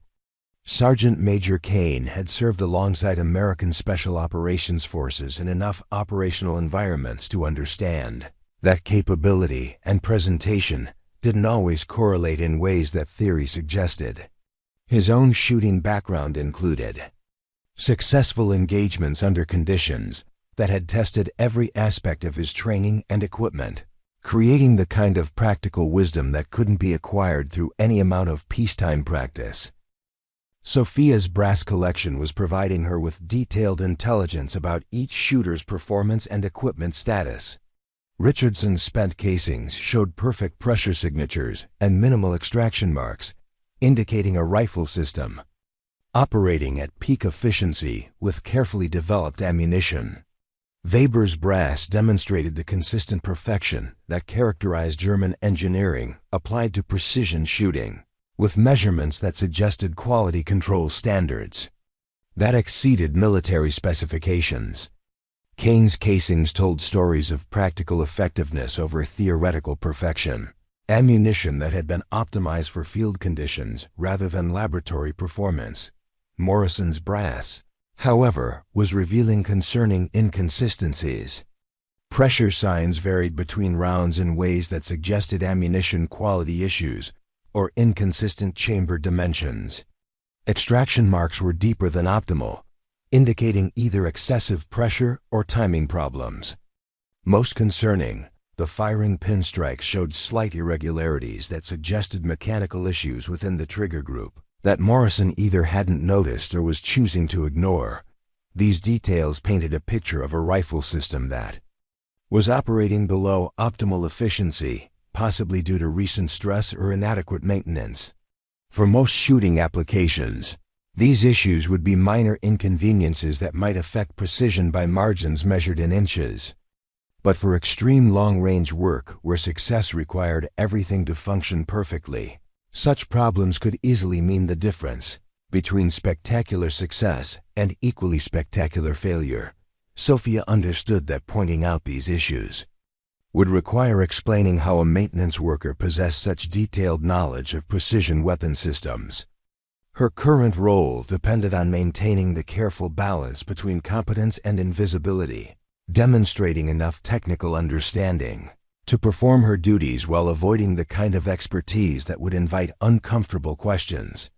Sergeant Major Kane had served alongside American Special Operations Forces in enough operational environments to understand that capability and presentation didn't always correlate in ways that theory suggested. His own shooting background included successful engagements under conditions that had tested every aspect of his training and equipment, creating the kind of practical wisdom that couldn't be acquired through any amount of peacetime practice. Sophia's brass collection was providing her with detailed intelligence about each shooter's performance and equipment status. Richardson's spent casings showed perfect pressure signatures and minimal extraction marks, indicating a rifle system operating at peak efficiency with carefully developed ammunition. Weber's brass demonstrated the consistent perfection that characterized German engineering applied to precision shooting, with measurements that suggested quality control standards that exceeded military specifications. Kane's casings told stories of practical effectiveness over theoretical perfection, ammunition that had been optimized for field conditions rather than laboratory performance. Morrison's brass, however, was revealing concerning inconsistencies. Pressure signs varied between rounds in ways that suggested ammunition quality issues or inconsistent chamber dimensions. Extraction marks were deeper than optimal, indicating either excessive pressure or timing problems. Most concerning, the firing pin strikes showed slight irregularities that suggested mechanical issues within the trigger group that Morrison either hadn't noticed or was choosing to ignore. These details painted a picture of a rifle system that was operating below optimal efficiency, possibly due to recent stress or inadequate maintenance. For most shooting applications, these issues would be minor inconveniences that might affect precision by margins measured in inches. But for extreme long-range work where success required everything to function perfectly, such problems could easily mean the difference between spectacular success and equally spectacular failure. Sophia understood that pointing out these issues would require explaining how a maintenance worker possessed such detailed knowledge of precision weapon systems. Her current role depended on maintaining the careful balance between competence and invisibility, demonstrating enough technical understanding to perform her duties while avoiding the kind of expertise that would invite uncomfortable questions.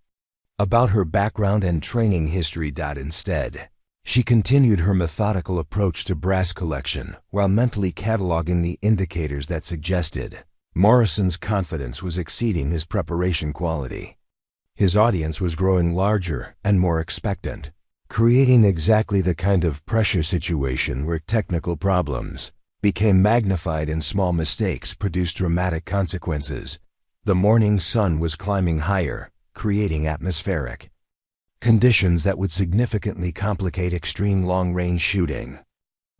About her background and training history. Instead, she continued her methodical approach to brass collection while mentally cataloging the indicators that suggested Morrison's confidence was exceeding his preparation quality. His audience was growing larger and more expectant, creating exactly the kind of pressure situation where technical problems became magnified and small mistakes produced dramatic consequences. The morning sun was climbing higher, creating atmospheric conditions that would significantly complicate extreme long-range shooting.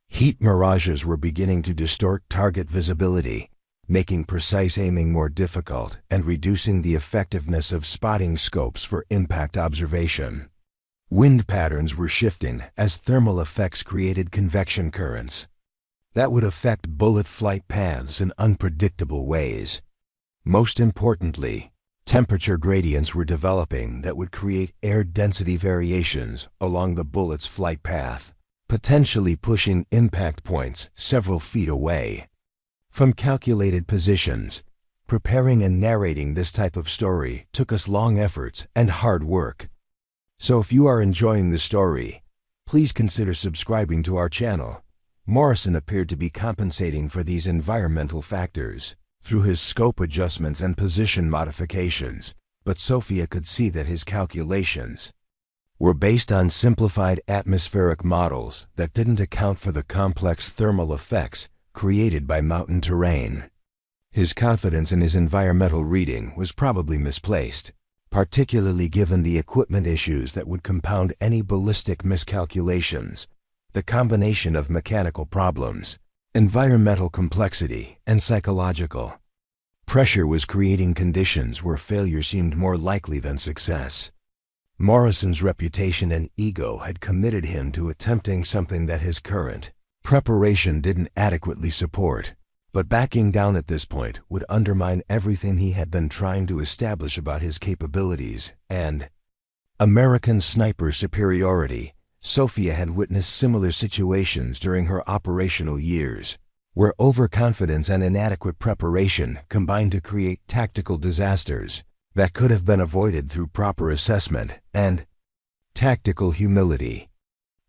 Heat mirages were beginning to distort target visibility, making precise aiming more difficult and reducing the effectiveness of spotting scopes for impact observation. Wind patterns were shifting as thermal effects created convection currents that would affect bullet flight paths in unpredictable ways. Most importantly, temperature gradients were developing that would create air density variations along the bullet's flight path, potentially pushing impact points several feet away. From calculated positions, preparing and narrating this type of story took us long efforts and hard work. So if you are enjoying the story, please consider subscribing to our channel. Morrison appeared to be compensating for these environmental factors through his scope adjustments and position modifications, but Sophia could see that his calculations were based on simplified atmospheric models that didn't account for the complex thermal effects created by mountain terrain. His confidence in his environmental reading was probably misplaced, particularly given the equipment issues that would compound any ballistic miscalculations. The combination of mechanical problems, environmental complexity, and psychological pressure was creating conditions where failure seemed more likely than success. Morrison's reputation and ego had committed him to attempting something that his current preparation didn't adequately support, but backing down at this point would undermine everything he had been trying to establish about his capabilities and American sniper superiority. Sophia had witnessed similar situations during her operational years, where overconfidence and inadequate preparation combined to create tactical disasters that could have been avoided through proper assessment and tactical humility.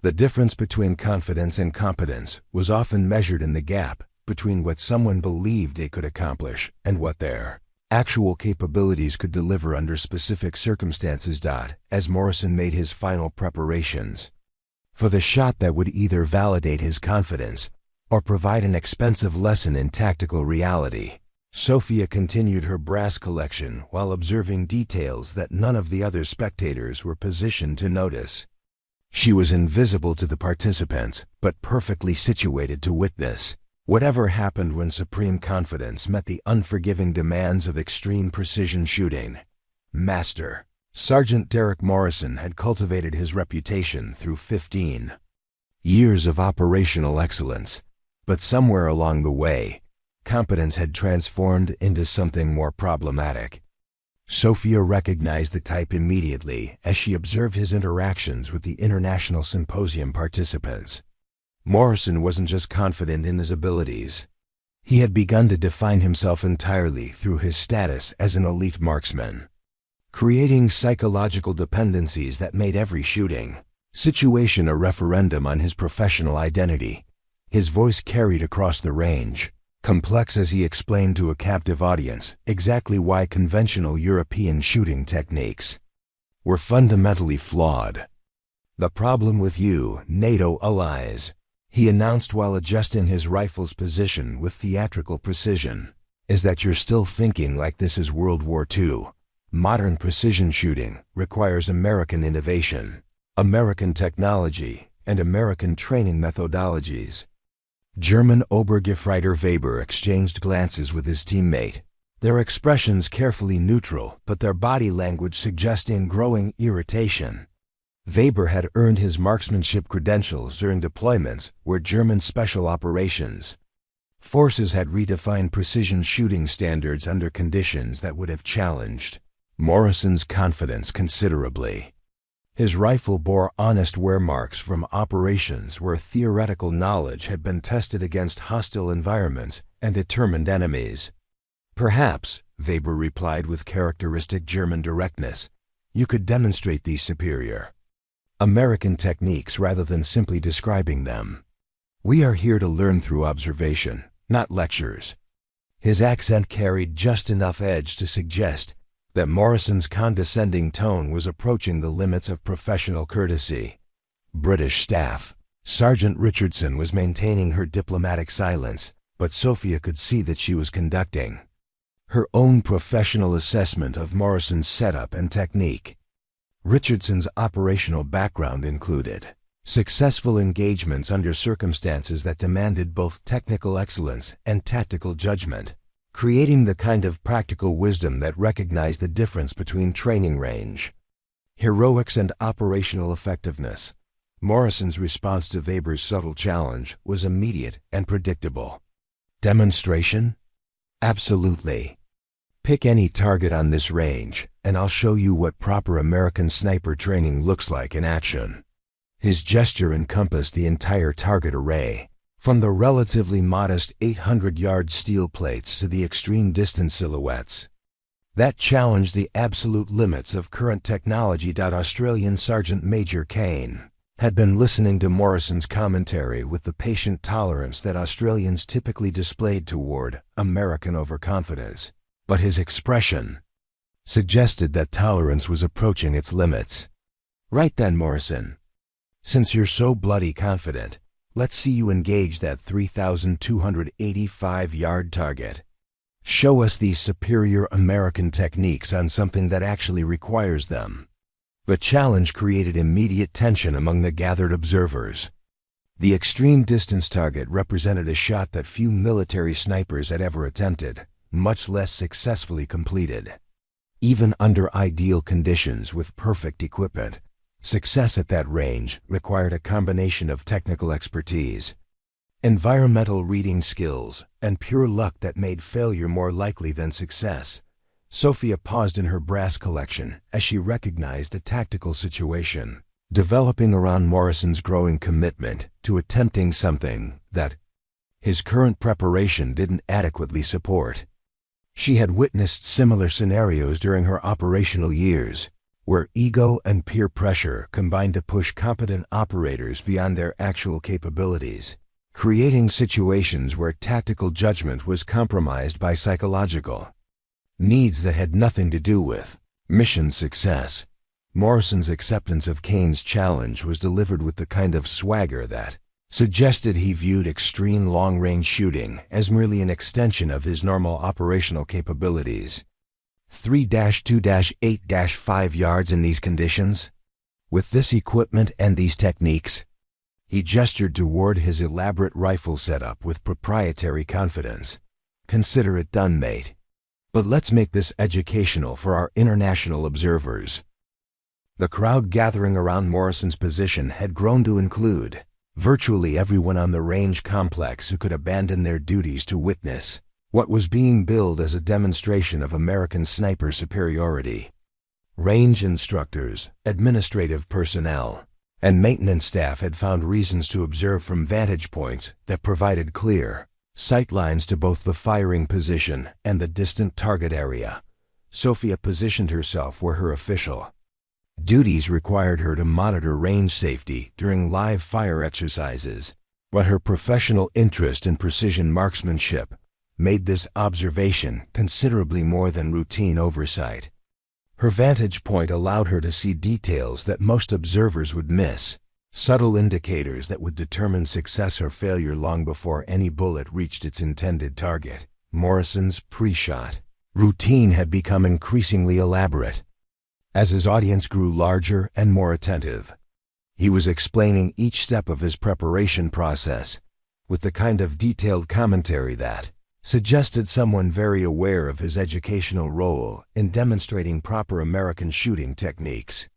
The difference between confidence and competence was often measured in the gap between what someone believed they could accomplish and what their actual capabilities could deliver under specific circumstances. As Morrison made his final preparations for the shot that would either validate his confidence or provide an expensive lesson in tactical reality, Sophia continued her brass collection while observing details that none of the other spectators were positioned to notice. She was invisible to the participants, but perfectly situated to witness whatever happened when supreme confidence met the unforgiving demands of extreme precision shooting. Master Sergeant Derek Morrison had cultivated his reputation through 15 years of operational excellence, but somewhere along the way, competence had transformed into something more problematic. Sophia recognized the type immediately as she observed his interactions with the International Symposium participants. Morrison wasn't just confident in his abilities. He had begun to define himself entirely through his status as an elite marksman, creating psychological dependencies that made every shooting situation a referendum on his professional identity. His voice carried across the range, complex as he explained to a captive audience exactly why conventional European shooting techniques were fundamentally flawed. "The problem with you, NATO allies," he announced while adjusting his rifle's position with theatrical precision, "is that you're still thinking like this is World War II. Modern precision shooting requires American innovation, American technology, and American training methodologies." German Obergefreiter Weber exchanged glances with his teammate, their expressions carefully neutral but their body language suggesting growing irritation. Weber had earned his marksmanship credentials during deployments where German special operations forces had redefined precision shooting standards under conditions that would have challenged Morrison's confidence considerably. His rifle bore honest wear marks from operations where theoretical knowledge had been tested against hostile environments and determined enemies. "Perhaps," Weber replied with characteristic German directness, "you could demonstrate these superior American techniques rather than simply describing them. We are here to learn through observation, not lectures." His accent carried just enough edge to suggest that Morrison's condescending tone was approaching the limits of professional courtesy. British staff. Sergeant Richardson was maintaining her diplomatic silence, but Sophia could see that she was conducting her own professional assessment of Morrison's setup and technique. Richardson's operational background included successful engagements under circumstances that demanded both technical excellence and tactical judgment, creating the kind of practical wisdom that recognized the difference between training range, heroics, and operational effectiveness. Morrison's response to Weber's subtle challenge was immediate and predictable. Demonstration? Absolutely. Pick any target on this range, and I'll show you what proper American sniper training looks like in action. His gesture encompassed the entire target array, from the relatively modest 800-yard steel plates to the extreme distance silhouettes that challenged the absolute limits of current technology. Australian Sergeant Major Kane had been listening to Morrison's commentary with the patient tolerance that Australians typically displayed toward American overconfidence, but his expression suggested that tolerance was approaching its limits. "Right then, Morrison. Since you're so bloody confident, let's see you engage that 3,285-yard target. Show us these superior American techniques on something that actually requires them." The challenge created immediate tension among the gathered observers. The extreme distance target represented a shot that few military snipers had ever attempted, much less successfully completed. Even under ideal conditions with perfect equipment, success at that range required a combination of technical expertise, environmental reading skills, and pure luck that made failure more likely than success. Sophia paused in her brass collection as she recognized the tactical situation developing around Morrison's growing commitment to attempting something that his current preparation didn't adequately support. She had witnessed similar scenarios during her operational years, where ego and peer pressure combined to push competent operators beyond their actual capabilities, creating situations where tactical judgment was compromised by psychological needs that had nothing to do with mission success. Morrison's acceptance of Kane's challenge was delivered with the kind of swagger that suggested he viewed extreme long-range shooting as merely an extension of his normal operational capabilities. 3-2-8-5 yards in these conditions? With this equipment and these techniques? He gestured toward his elaborate rifle setup with proprietary confidence. "Consider it done, mate. But let's make this educational for our international observers." The crowd gathering around Morrison's position had grown to include virtually everyone on the range complex who could abandon their duties to witness what was being billed as a demonstration of American sniper superiority. Range instructors, administrative personnel, and maintenance staff had found reasons to observe from vantage points that provided clear sight lines to both the firing position and the distant target area. Sophia positioned herself where her official duties required her to monitor range safety during live fire exercises, but her professional interest in precision marksmanship made this observation considerably more than routine oversight. Her vantage point allowed her to see details that most observers would miss, subtle indicators that would determine success or failure long before any bullet reached its intended target. Morrison's pre-shot routine had become increasingly elaborate. As his audience grew larger and more attentive, he was explaining each step of his preparation process with the kind of detailed commentary that suggested someone very aware of his educational role in demonstrating proper American shooting techniques.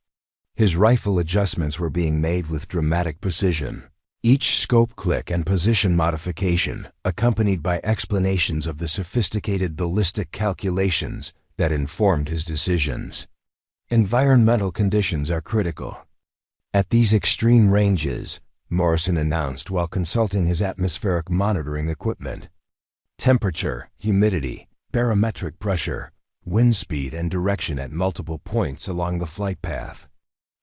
His rifle adjustments were being made with dramatic precision, each scope click and position modification accompanied by explanations of the sophisticated ballistic calculations that informed his decisions. Environmental conditions are critical. At these extreme ranges, Morrison announced while consulting his atmospheric monitoring equipment, temperature, humidity, barometric pressure, wind speed and direction at multiple points along the flight path.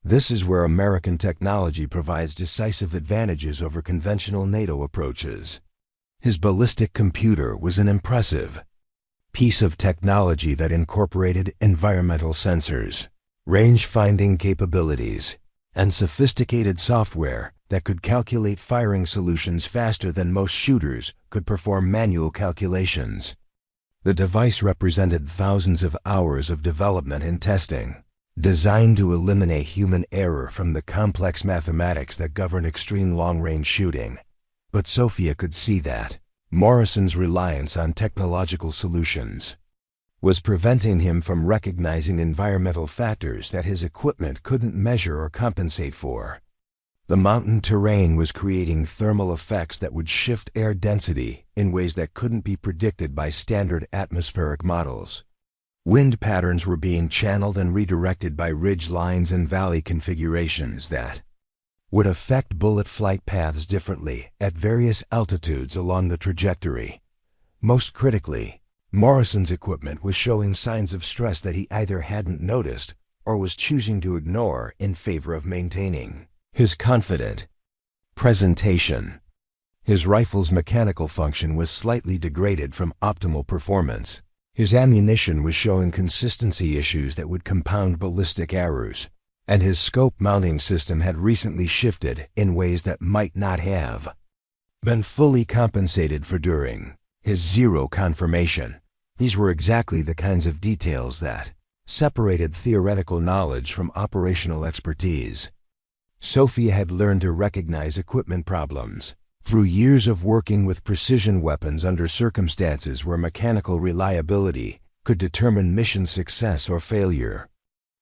This is where American technology provides decisive advantages over conventional NATO approaches. His ballistic computer was an impressive piece of technology that incorporated environmental sensors, range-finding capabilities, and sophisticated software that could calculate firing solutions faster than most shooters could perform manual calculations. The device represented thousands of hours of development and testing, designed to eliminate human error from the complex mathematics that govern extreme long-range shooting. But Sophia could see that Morrison's reliance on technological solutions was preventing him from recognizing environmental factors that his equipment couldn't measure or compensate for. The mountain terrain was creating thermal effects that would shift air density in ways that couldn't be predicted by standard atmospheric models. Wind patterns were being channeled and redirected by ridge lines and valley configurations that would affect bullet flight paths differently at various altitudes along the trajectory. Most critically, Morrison's equipment was showing signs of stress that he either hadn't noticed or was choosing to ignore in favor of maintaining his confident presentation. His rifle's mechanical function was slightly degraded from optimal performance. His ammunition was showing consistency issues that would compound ballistic errors, and his scope mounting system had recently shifted in ways that might not have been fully compensated for during his zero confirmation. These were exactly the kinds of details that separated theoretical knowledge from operational expertise. Sophia had learned to recognize equipment problems through years of working with precision weapons under circumstances where mechanical reliability could determine mission success or failure.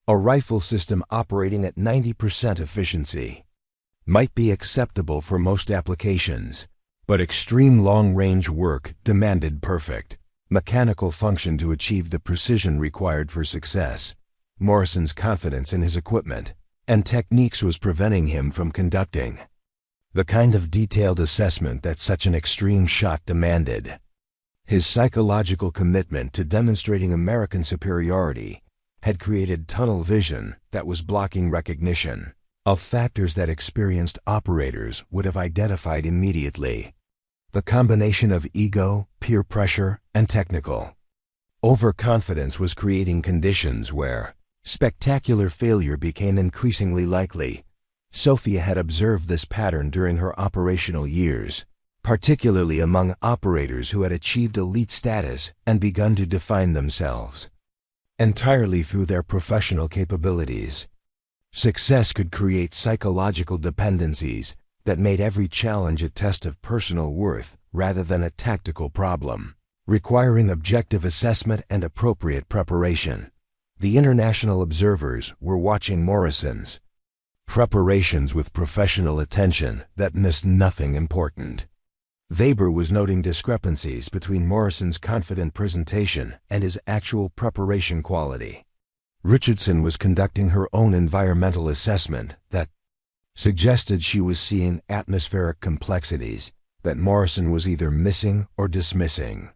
A rifle system operating at 90% efficiency might be acceptable for most applications, but extreme long-range work demanded perfect mechanical function to achieve the precision required for success. Morrison's confidence in his equipment and techniques was preventing him from conducting the kind of detailed assessment that such an extreme shot demanded. His psychological commitment to demonstrating American superiority had created tunnel vision that was blocking recognition of factors that experienced operators would have identified immediately. The combination of ego, peer pressure, and technical overconfidence was creating conditions where spectacular failure became increasingly likely. Sophia had observed this pattern during her operational years, particularly among operators who had achieved elite status and begun to define themselves entirely through their professional capabilities. Success could create psychological dependencies that made every challenge a test of personal worth rather than a tactical problem, requiring objective assessment and appropriate preparation. The international observers were watching Morrison's preparations with professional attention that missed nothing important. Weber was noting discrepancies between Morrison's confident presentation and his actual preparation quality. Richardson was conducting her own environmental assessment that suggested she was seeing atmospheric complexities that Morrison was either missing or dismissing.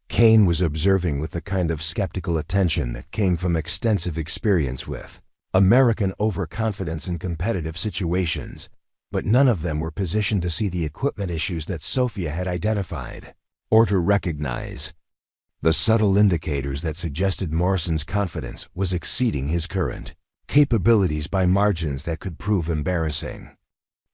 Kane was observing with the kind of skeptical attention that came from extensive experience with American overconfidence in competitive situations, but none of them were positioned to see the equipment issues that Sophia had identified, or to recognize the subtle indicators that suggested Morrison's confidence was exceeding his current capabilities by margins that could prove embarrassing.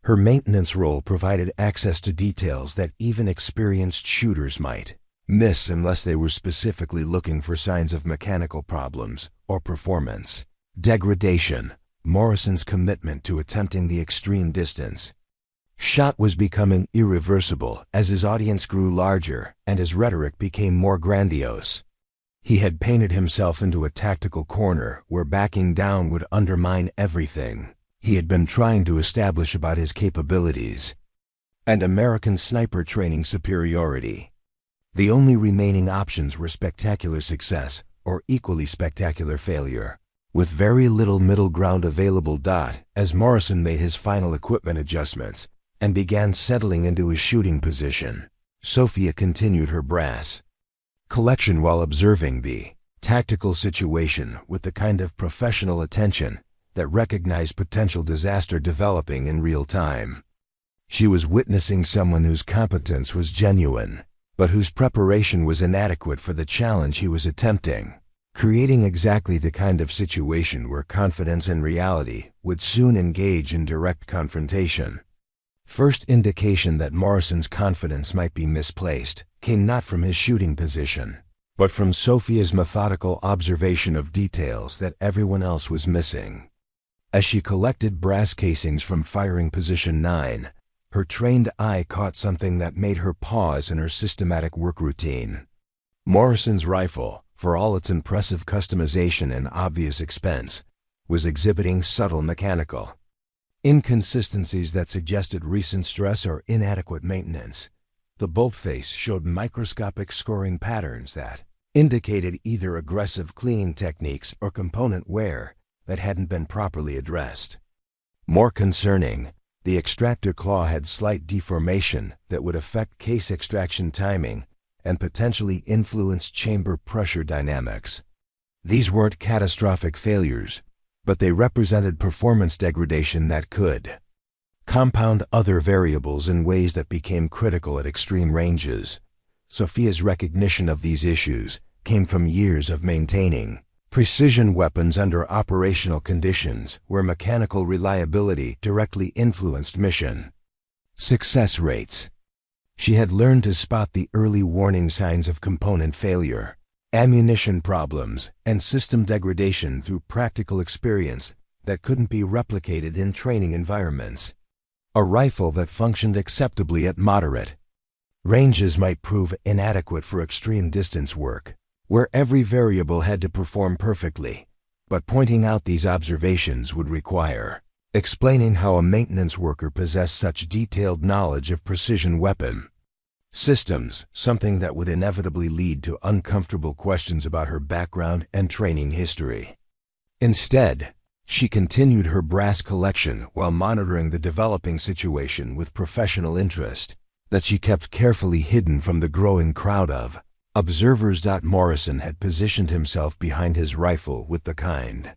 Her maintenance role provided access to details that even experienced shooters might miss unless they were specifically looking for signs of mechanical problems or performance degradation. Morrison's commitment to attempting the extreme distance shot was becoming irreversible as his audience grew larger and his rhetoric became more grandiose. He had painted himself into a tactical corner where backing down would undermine everything he had been trying to establish about his capabilities and American sniper training superiority. The only remaining options were spectacular success or equally spectacular failure. With very little middle ground available. As Morrison made his final equipment adjustments and began settling into his shooting position, Sophia continued her brass collection while observing the tactical situation with the kind of professional attention that recognized potential disaster developing in real time. She was witnessing someone whose competence was genuine, but whose preparation was inadequate for the challenge he was attempting, creating exactly the kind of situation where confidence and reality would soon engage in direct confrontation. First indication that Morrison's confidence might be misplaced came not from his shooting position, but from Sophia's methodical observation of details that everyone else was missing. As she collected brass casings from firing position 9, her trained eye caught something that made her pause in her systematic work routine. Morrison's rifle, for all its impressive customization and obvious expense, was exhibiting subtle mechanical inconsistencies that suggested recent stress or inadequate maintenance. The bolt face showed microscopic scoring patterns that indicated either aggressive cleaning techniques or component wear that hadn't been properly addressed. More concerning, the extractor claw had slight deformation that would affect case extraction timing and potentially influence chamber pressure dynamics. These weren't catastrophic failures, but they represented performance degradation that could compound other variables in ways that became critical at extreme ranges. Sophia's recognition of these issues came from years of maintaining precision weapons under operational conditions where mechanical reliability directly influenced mission success rates. She had learned to spot the early warning signs of component failure, ammunition problems, and system degradation through practical experience that couldn't be replicated in training environments. A rifle that functioned acceptably at moderate ranges might prove inadequate for extreme distance work, where every variable had to perform perfectly, but pointing out these observations would require explaining how a maintenance worker possessed such detailed knowledge of precision weapon systems, something that would inevitably lead to uncomfortable questions about her background and training history. Instead, she continued her brass collection while monitoring the developing situation with professional interest that she kept carefully hidden from the growing crowd of observers. Morrison had positioned himself behind his rifle with the kind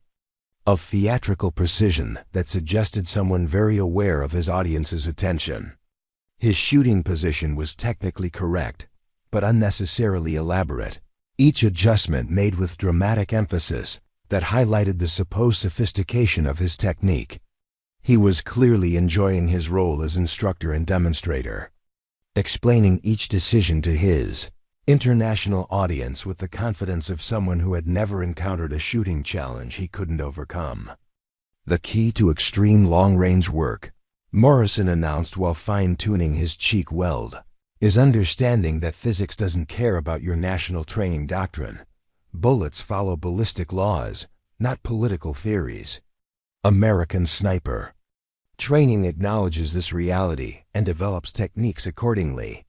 of theatrical precision that suggested someone very aware of his audience's attention. His shooting position was technically correct, but unnecessarily elaborate, each adjustment made with dramatic emphasis that highlighted the supposed sophistication of his technique. He was clearly enjoying his role as instructor and demonstrator, explaining each decision to his international audience with the confidence of someone who had never encountered a shooting challenge he couldn't overcome. The key to extreme long-range work, Morrison announced while fine-tuning his cheek weld, is understanding that physics doesn't care about your national training doctrine. Bullets follow ballistic laws, not political theories. American Sniper training acknowledges this reality and develops techniques accordingly.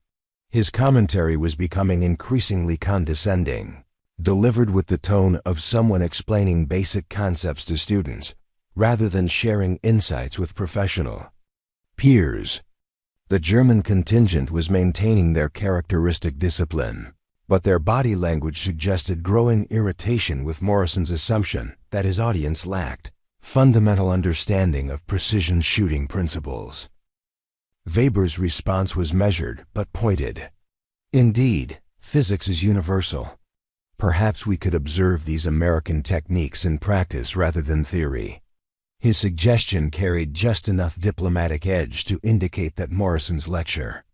His commentary was becoming increasingly condescending, delivered with the tone of someone explaining basic concepts to students, rather than sharing insights with professional peers. The German contingent was maintaining their characteristic discipline, but their body language suggested growing irritation with Morrison's assumption that his audience lacked fundamental understanding of precision shooting principles. Weber's response was measured but pointed. Indeed, physics is universal. Perhaps we could observe these American techniques in practice rather than theory. His suggestion carried just enough diplomatic edge to indicate that Morrison's lecture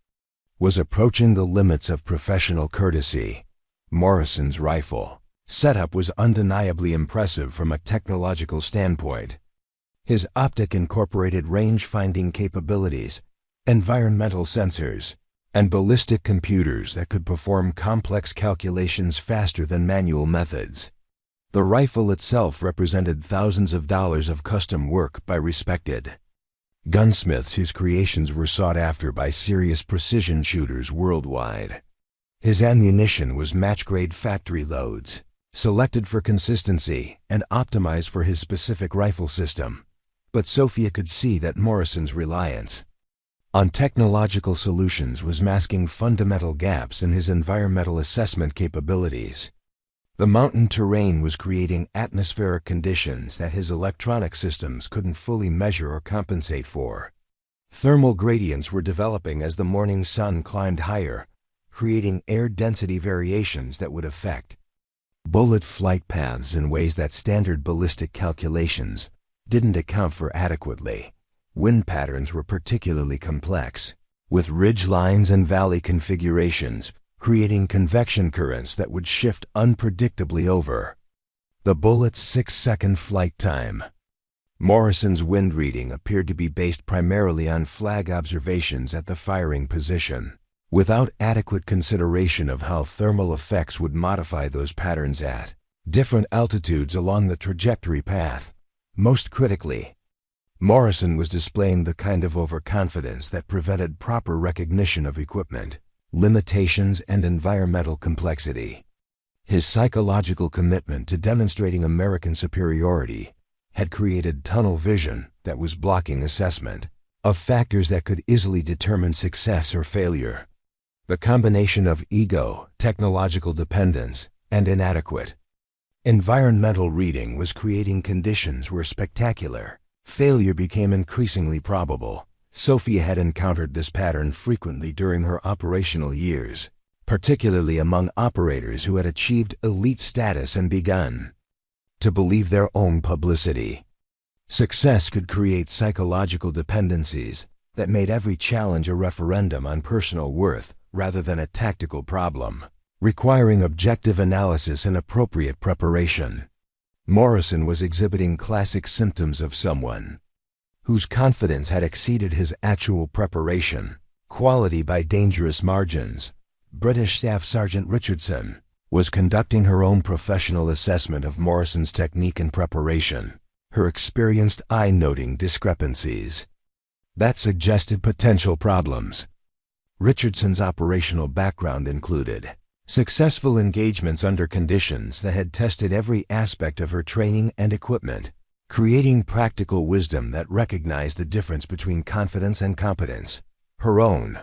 was approaching the limits of professional courtesy. Morrison's rifle setup was undeniably impressive from a technological standpoint. His optic incorporated range-finding capabilities, environmental sensors, and ballistic computers that could perform complex calculations faster than manual methods. The rifle itself represented thousands of dollars of custom work by respected gunsmiths whose creations were sought after by serious precision shooters worldwide. His ammunition was match-grade factory loads, selected for consistency and optimized for his specific rifle system. But Sophia could see that Morrison's reliance on technological solutions was masking fundamental gaps in his environmental assessment capabilities. The mountain terrain was creating atmospheric conditions that his electronic systems couldn't fully measure or compensate for. Thermal gradients were developing as the morning sun climbed higher, creating air density variations that would affect bullet flight paths in ways that standard ballistic calculations didn't account for adequately. Wind patterns were particularly complex, with ridge lines and valley configurations, creating convection currents that would shift unpredictably over the bullet's 6-second flight time. Morrison's wind reading appeared to be based primarily on flag observations at the firing position, without adequate consideration of how thermal effects would modify those patterns at different altitudes along the trajectory path. Most critically, Morrison was displaying the kind of overconfidence that prevented proper recognition of equipment limitations and environmental complexity. His psychological commitment to demonstrating American superiority had created tunnel vision that was blocking assessment of factors that could easily determine success or failure. The combination of ego, technological dependence, and inadequate environmental reading was creating conditions where spectacular failure became increasingly probable. Sophia had encountered this pattern frequently during her operational years, particularly among operators who had achieved elite status and begun to believe their own publicity. Success could create psychological dependencies that made every challenge a referendum on personal worth rather than a tactical problem, requiring objective analysis and appropriate preparation. Morrison was exhibiting classic symptoms of someone whose confidence had exceeded his actual preparation, quality by dangerous margins. British Staff Sergeant Richardson was conducting her own professional assessment of Morrison's technique and preparation, her experienced eye noting discrepancies that suggested potential problems. Richardson's operational background included successful engagements under conditions that had tested every aspect of her training and equipment, creating practical wisdom that recognized the difference between confidence and competence. Her own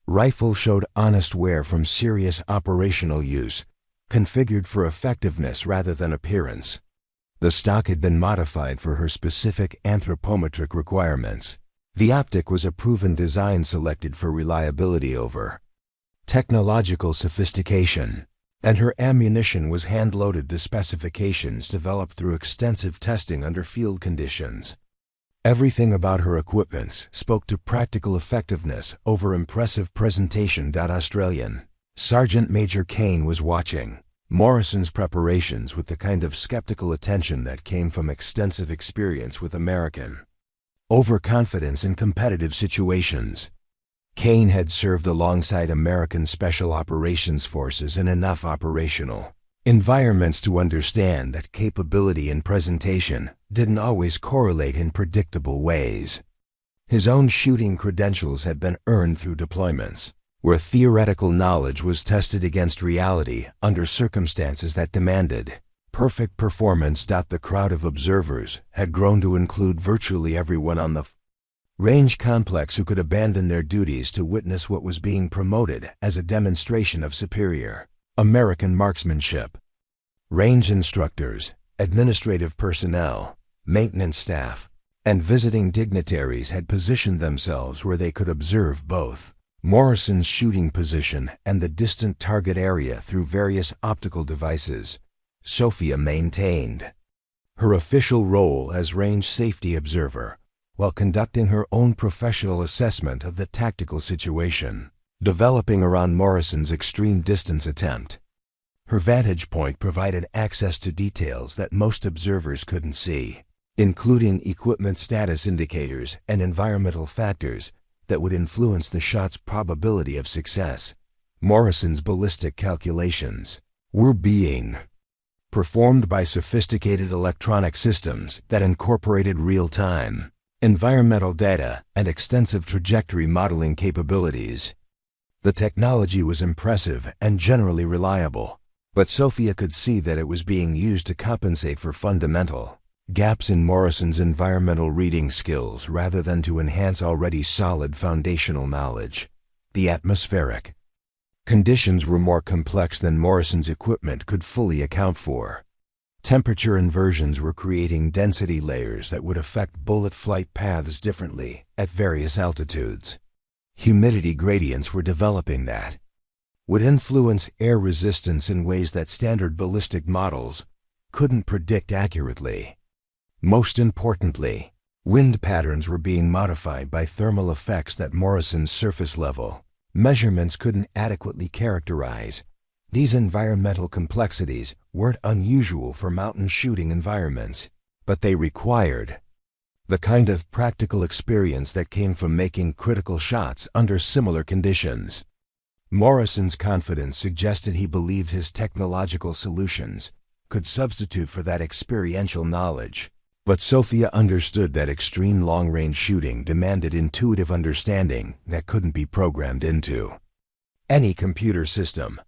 rifle showed honest wear from serious operational use, configured for effectiveness rather than appearance. The stock had been modified for her specific anthropometric requirements. The optic was a proven design selected for reliability over technological sophistication, and her ammunition was hand-loaded to specifications developed through extensive testing under field conditions. Everything about her equipment spoke to practical effectiveness over impressive presentation. Australian Sergeant Major Kane was watching Morrison's preparations with the kind of skeptical attention that came from extensive experience with American overconfidence in competitive situations. Kane had served alongside American Special Operations Forces in enough operational environments to understand that capability and presentation didn't always correlate in predictable ways. His own shooting credentials had been earned through deployments where theoretical knowledge was tested against reality under circumstances that demanded perfect performance. The crowd of observers had grown to include virtually everyone on the range complex who could abandon their duties to witness what was being promoted as a demonstration of superior American marksmanship. Range instructors, administrative personnel, maintenance staff, and visiting dignitaries had positioned themselves where they could observe both Morrison's shooting position and the distant target area through various optical devices. Sophia maintained her official role as range safety observer while conducting her own professional assessment of the tactical situation developing around Morrison's extreme distance attempt. Her vantage point provided access to details that most observers couldn't see, including equipment status indicators and environmental factors that would influence the shot's probability of success. Morrison's ballistic calculations were being performed by sophisticated electronic systems that incorporated real-time environmental data and extensive trajectory modeling capabilities. The technology was impressive and generally reliable, But Sophia could see that it was being used to compensate for fundamental gaps in Morrison's environmental reading skills rather than to enhance already solid foundational knowledge. The atmospheric conditions were more complex than Morrison's equipment could fully account for. Temperature inversions were creating density layers that would affect bullet flight paths differently at various altitudes. Humidity gradients were developing that would influence air resistance in ways that standard ballistic models couldn't predict accurately. Most importantly, wind patterns were being modified by thermal effects that Morrison's surface level measurements couldn't adequately characterize. These environmental complexities weren't unusual for mountain shooting environments, but they required the kind of practical experience that came from making critical shots under similar conditions. Morrison's confidence suggested he believed his technological solutions could substitute for that experiential knowledge. But Sophia understood that extreme long-range shooting demanded intuitive understanding that couldn't be programmed into any computer system.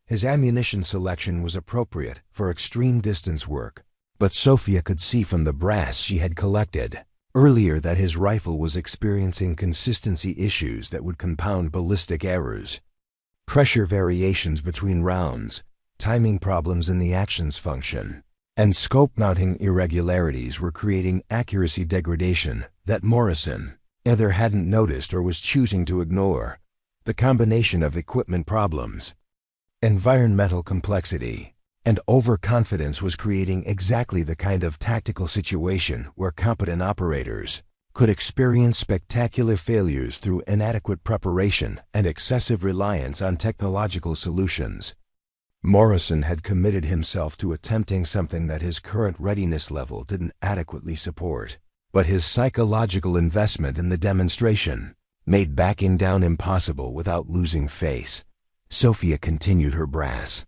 His ammunition selection was appropriate for extreme distance work, but Sophia could see from the brass she had collected earlier that his rifle was experiencing consistency issues that would compound ballistic errors. Pressure variations between rounds, timing problems in the actions function, and scope mounting irregularities were creating accuracy degradation that Morrison either hadn't noticed or was choosing to ignore. The combination of equipment problems, environmental complexity, and overconfidence was creating exactly the kind of tactical situation where competent operators could experience spectacular failures through inadequate preparation and excessive reliance on technological solutions. Morrison had committed himself to attempting something that his current readiness level didn't adequately support, but his psychological investment in the demonstration made backing down impossible without losing face. Sophia continued her brass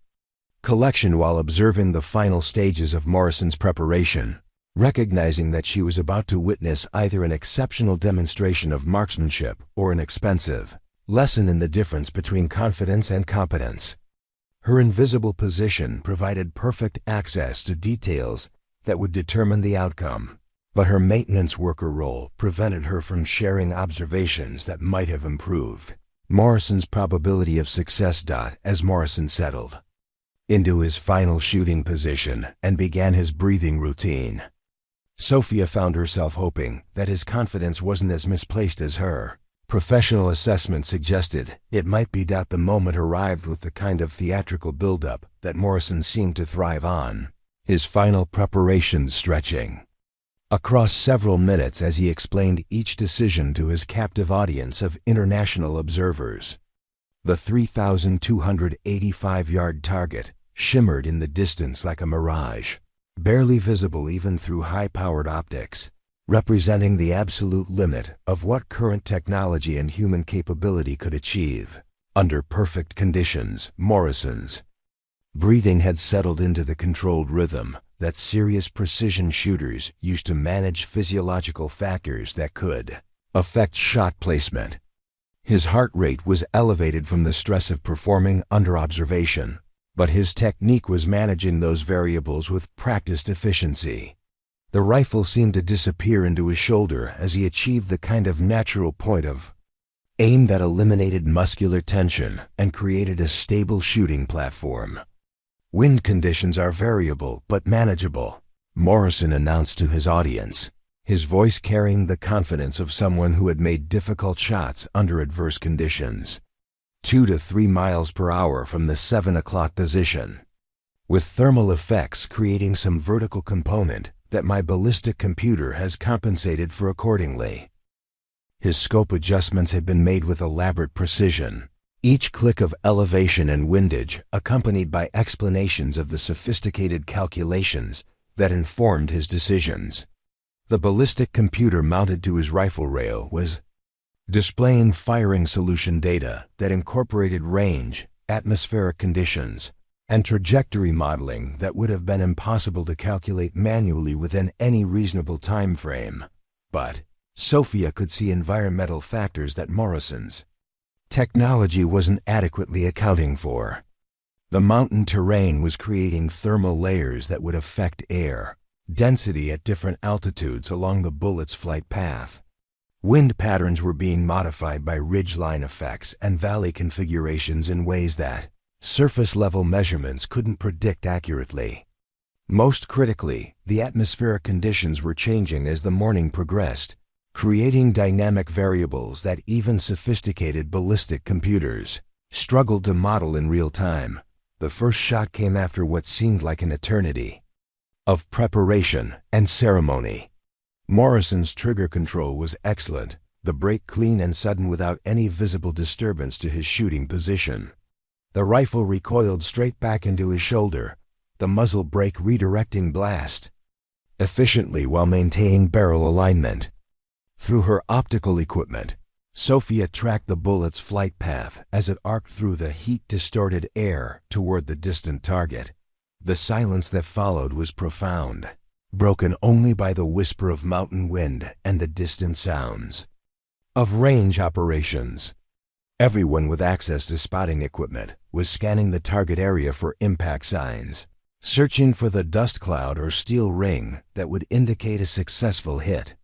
collection while observing the final stages of Morrison's preparation, recognizing that she was about to witness either an exceptional demonstration of marksmanship or an expensive lesson in the difference between confidence and competence. Her invisible position provided perfect access to details that would determine the outcome, but her maintenance worker role prevented her from sharing observations that might have improved Morrison's probability of success. As Morrison settled into his final shooting position and began his breathing routine, Sophia found herself hoping that his confidence wasn't as misplaced as her professional assessment suggested it might be. The moment arrived with the kind of theatrical buildup that Morrison seemed to thrive on, his final preparations stretching across several minutes as he explained each decision to his captive audience of international observers. The 3,285-yard target shimmered in the distance like a mirage, barely visible even through high-powered optics, representing the absolute limit of what current technology and human capability could achieve. Under perfect conditions, Morrison's breathing had settled into the controlled rhythm that serious precision shooters use to manage physiological factors that could affect shot placement. His heart rate was elevated from the stress of performing under observation, but his technique was managing those variables with practiced efficiency. The rifle seemed to disappear into his shoulder as he achieved the kind of natural point of aim that eliminated muscular tension and created a stable shooting platform. "Wind conditions are variable but manageable," Morrison announced to his audience, his voice carrying the confidence of someone who had made difficult shots under adverse conditions. 2 to 3 miles per hour from the 7 o'clock position, with thermal effects creating some vertical component that my ballistic computer has compensated for accordingly. His scope adjustments had been made with elaborate precision, each click of elevation and windage accompanied by explanations of the sophisticated calculations that informed his decisions. The ballistic computer mounted to his rifle rail was displaying firing solution data that incorporated range, atmospheric conditions, and trajectory modeling that would have been impossible to calculate manually within any reasonable time frame. But Sophia could see environmental factors that Morrison's technology wasn't adequately accounting for. The mountain terrain was creating thermal layers that would affect air density at different altitudes along the bullet's flight path. Wind patterns were being modified by ridgeline effects and valley configurations in ways that surface-level measurements couldn't predict accurately. Most critically, the atmospheric conditions were changing as the morning progressed, creating dynamic variables that even sophisticated ballistic computers struggled to model in real time. The first shot came after what seemed like an eternity of preparation and ceremony. Morrison's trigger control was excellent, the break clean and sudden without any visible disturbance to his shooting position. The rifle recoiled straight back into his shoulder, the muzzle brake redirecting blast efficiently while maintaining barrel alignment. Through her optical equipment, Sophia tracked the bullet's flight path as it arced through the heat-distorted air toward the distant target. The silence that followed was profound, broken only by the whisper of mountain wind and the distant sounds of range operations. Everyone with access to spotting equipment was scanning the target area for impact signs, searching for the dust cloud or steel ring that would indicate a successful hit.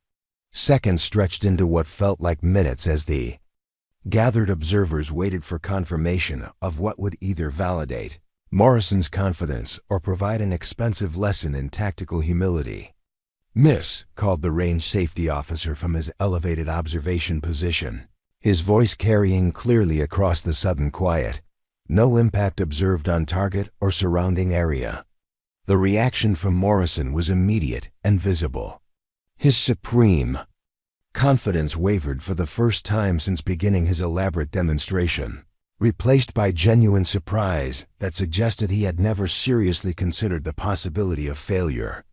Seconds stretched into what felt like minutes as the gathered observers waited for confirmation of what would either validate Morrison's confidence or provide an expensive lesson in tactical humility. "Miss," called the range safety officer from his elevated observation position, his voice carrying clearly across the sudden quiet. No impact observed on target or surrounding area. The reaction from Morrison was immediate and visible. His supreme confidence wavered for the first time since beginning his elaborate demonstration, replaced by genuine surprise that suggested he had never seriously considered the possibility of failure.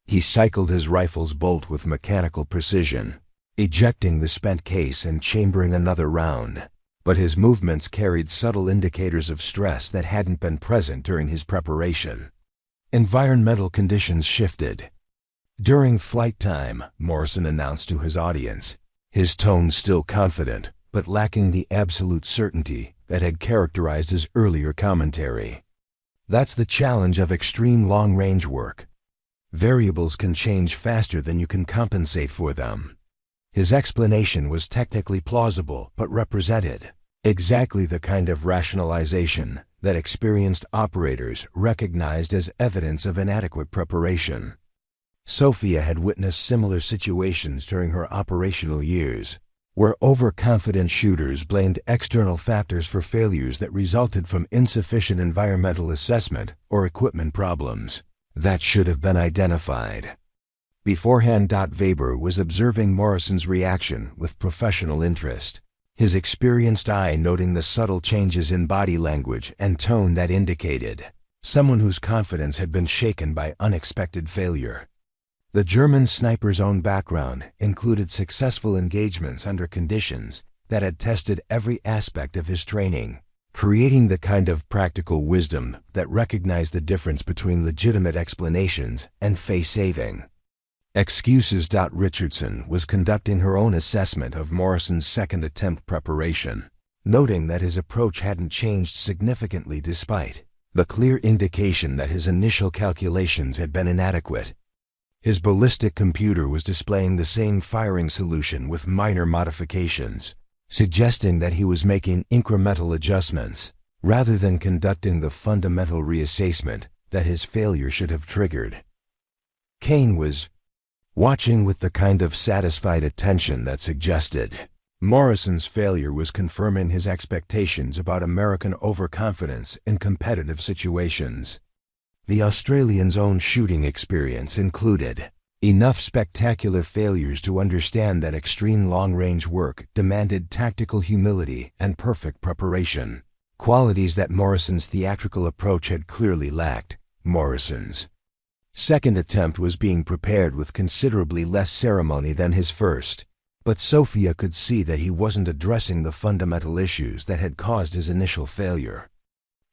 He cycled his rifle's bolt with mechanical precision, ejecting the spent case and chambering another round, but his movements carried subtle indicators of stress that hadn't been present during his preparation. Environmental conditions shifted. During flight time, Morrison announced to his audience, his tone still confident, but lacking the absolute certainty that had characterized his earlier commentary. "That's the challenge of extreme long-range work. Variables can change faster than you can compensate for them." His explanation was technically plausible but represented exactly the kind of rationalization that experienced operators recognized as evidence of inadequate preparation. Sophia had witnessed similar situations during her operational years, where overconfident shooters blamed external factors for failures that resulted from insufficient environmental assessment or equipment problems that should have been identified beforehand. Weber was observing Morrison's reaction with professional interest, his experienced eye noting the subtle changes in body language and tone that indicated someone whose confidence had been shaken by unexpected failure. The German sniper's own background included successful engagements under conditions that had tested every aspect of his training, creating the kind of practical wisdom that recognized the difference between legitimate explanations and face-saving excuses. Richardson was conducting her own assessment of Morrison's second attempt preparation, noting that his approach hadn't changed significantly despite the clear indication that his initial calculations had been inadequate. His ballistic computer was displaying the same firing solution with minor modifications, suggesting that he was making incremental adjustments rather than conducting the fundamental reassessment that his failure should have triggered. Kane was watching with the kind of satisfied attention that suggested Morrison's failure was confirming his expectations about American overconfidence in competitive situations. The Australian's own shooting experience included enough spectacular failures to understand that extreme long-range work demanded tactical humility and perfect preparation, qualities that Morrison's theatrical approach had clearly lacked. Morrison's second attempt was being prepared with considerably less ceremony than his first, but Sophia could see that he wasn't addressing the fundamental issues that had caused his initial failure.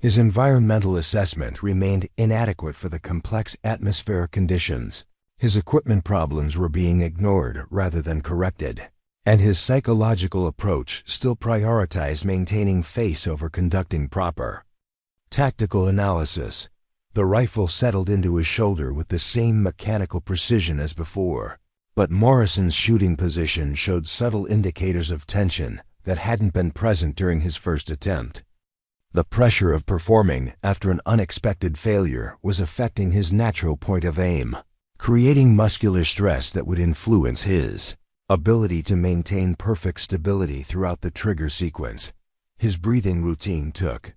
His environmental assessment remained inadequate for the complex atmospheric conditions. His equipment problems were being ignored rather than corrected, and his psychological approach still prioritized maintaining face over conducting proper Tactical analysis. The rifle settled into his shoulder with the same mechanical precision as before, but Morrison's shooting position showed subtle indicators of tension that hadn't been present during his first attempt. The pressure of performing after an unexpected failure was affecting his natural point of aim, creating muscular stress that would influence his ability to maintain perfect stability throughout the trigger sequence. His breathing routine took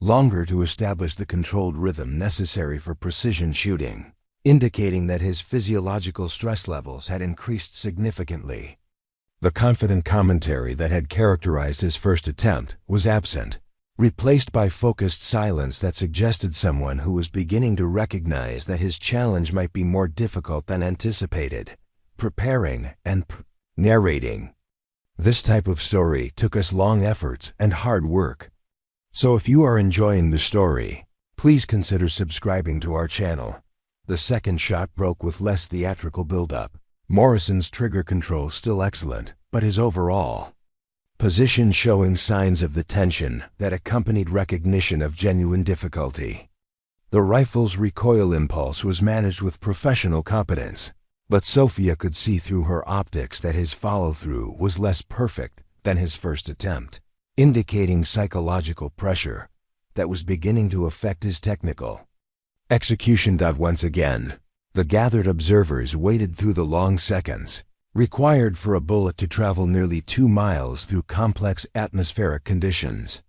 longer to establish the controlled rhythm necessary for precision shooting, indicating that his physiological stress levels had increased significantly. The confident commentary that had characterized his first attempt was absent, replaced by focused silence that suggested someone who was beginning to recognize that his challenge might be more difficult than anticipated. Preparing and narrating. This type of story took us long efforts and hard work. So if you are enjoying the story, please consider subscribing to our channel. The second shot broke with less theatrical build-up. Morrison's trigger control still excellent, but his overall position showing signs of the tension that accompanied recognition of genuine difficulty. The rifle's recoil impulse was managed with professional competence, but Sophia could see through her optics that his follow-through was less perfect than his first attempt, indicating psychological pressure that was beginning to affect his technical execution. Once again, the gathered observers waited through the long seconds required for a bullet to travel nearly 2 miles through complex atmospheric conditions.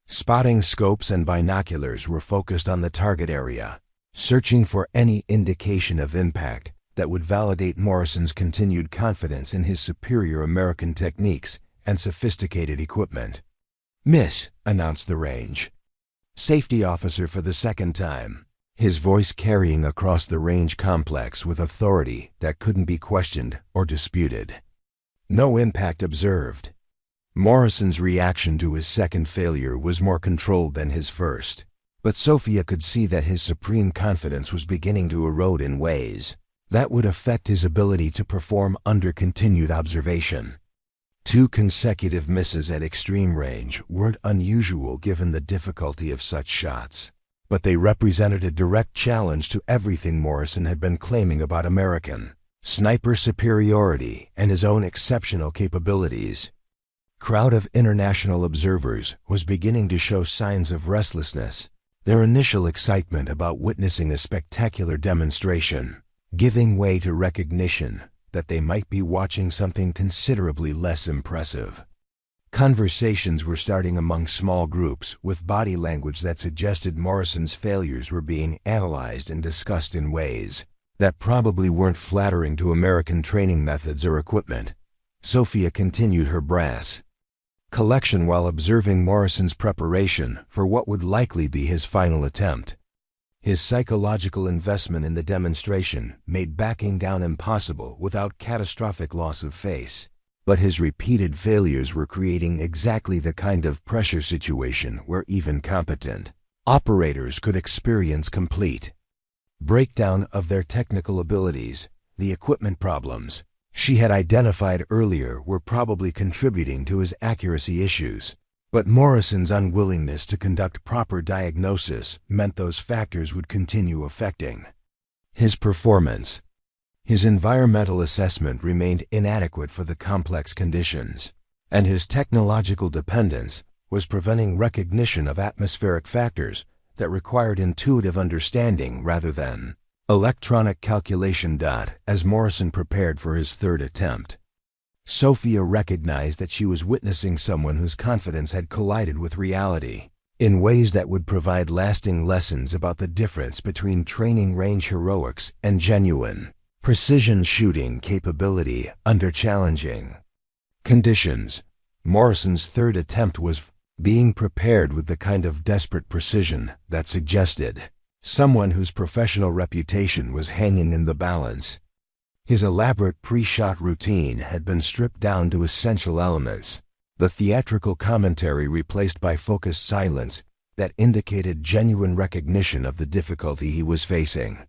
Spotting scopes and binoculars were focused on the target area, searching for any indication of impact that would validate Morrison's continued confidence in his superior American techniques and sophisticated equipment. "Miss," announced the range safety officer for the second time, his voice carrying across the range complex with authority that couldn't be questioned or disputed. "No impact observed." Morrison's reaction to his second failure was more controlled than his first, but Sophia could see that his supreme confidence was beginning to erode in ways that would affect his ability to perform under continued observation. 2 consecutive misses at extreme range weren't unusual given the difficulty of such shots, but they represented a direct challenge to everything Morrison had been claiming about American sniper superiority and his own exceptional capabilities. Crowd of international observers was beginning to show signs of restlessness, their initial excitement about witnessing a spectacular demonstration giving way to recognition that they might be watching something considerably less impressive. Conversations were starting among small groups with body language that suggested Morrison's failures were being analyzed and discussed in ways that probably weren't flattering to American training methods or equipment. Sophia continued her brass collection while observing Morrison's preparation for what would likely be his final attempt. His psychological investment in the demonstration made backing down impossible without catastrophic loss of face, but his repeated failures were creating exactly the kind of pressure situation where even competent operators could experience complete breakdown of their technical abilities. The equipment problems she had identified earlier were probably contributing to his accuracy issues, but Morrison's unwillingness to conduct proper diagnosis meant those factors would continue affecting his performance. His environmental assessment remained inadequate for the complex conditions, and his technological dependence was preventing recognition of atmospheric factors that required intuitive understanding rather than electronic calculation. As Morrison prepared for his third attempt, Sophia recognized that she was witnessing someone whose confidence had collided with reality in ways that would provide lasting lessons about the difference between training range heroics and genuine precision shooting capability under challenging conditions. Morrison's third attempt was being prepared with the kind of desperate precision that suggested someone whose professional reputation was hanging in the balance. His elaborate pre-shot routine had been stripped down to essential elements, the theatrical commentary replaced by focused silence that indicated genuine recognition of the difficulty he was facing.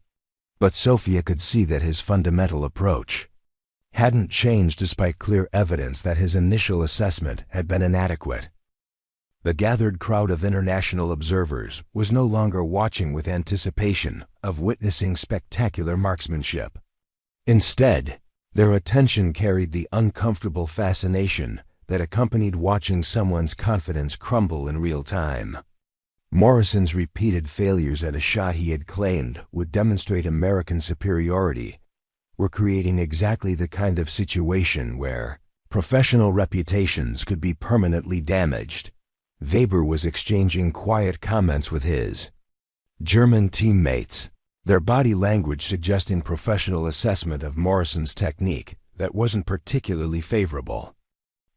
But Sophia could see that his fundamental approach hadn't changed despite clear evidence that his initial assessment had been inadequate. The gathered crowd of international observers was no longer watching with anticipation of witnessing spectacular marksmanship. Instead, their attention carried the uncomfortable fascination that accompanied watching someone's confidence crumble in real time. Morrison's repeated failures at a shot he had claimed would demonstrate American superiority were creating exactly the kind of situation where professional reputations could be permanently damaged. Weber was exchanging quiet comments with his German teammates, their body language suggesting professional assessment of Morrison's technique that wasn't particularly favorable.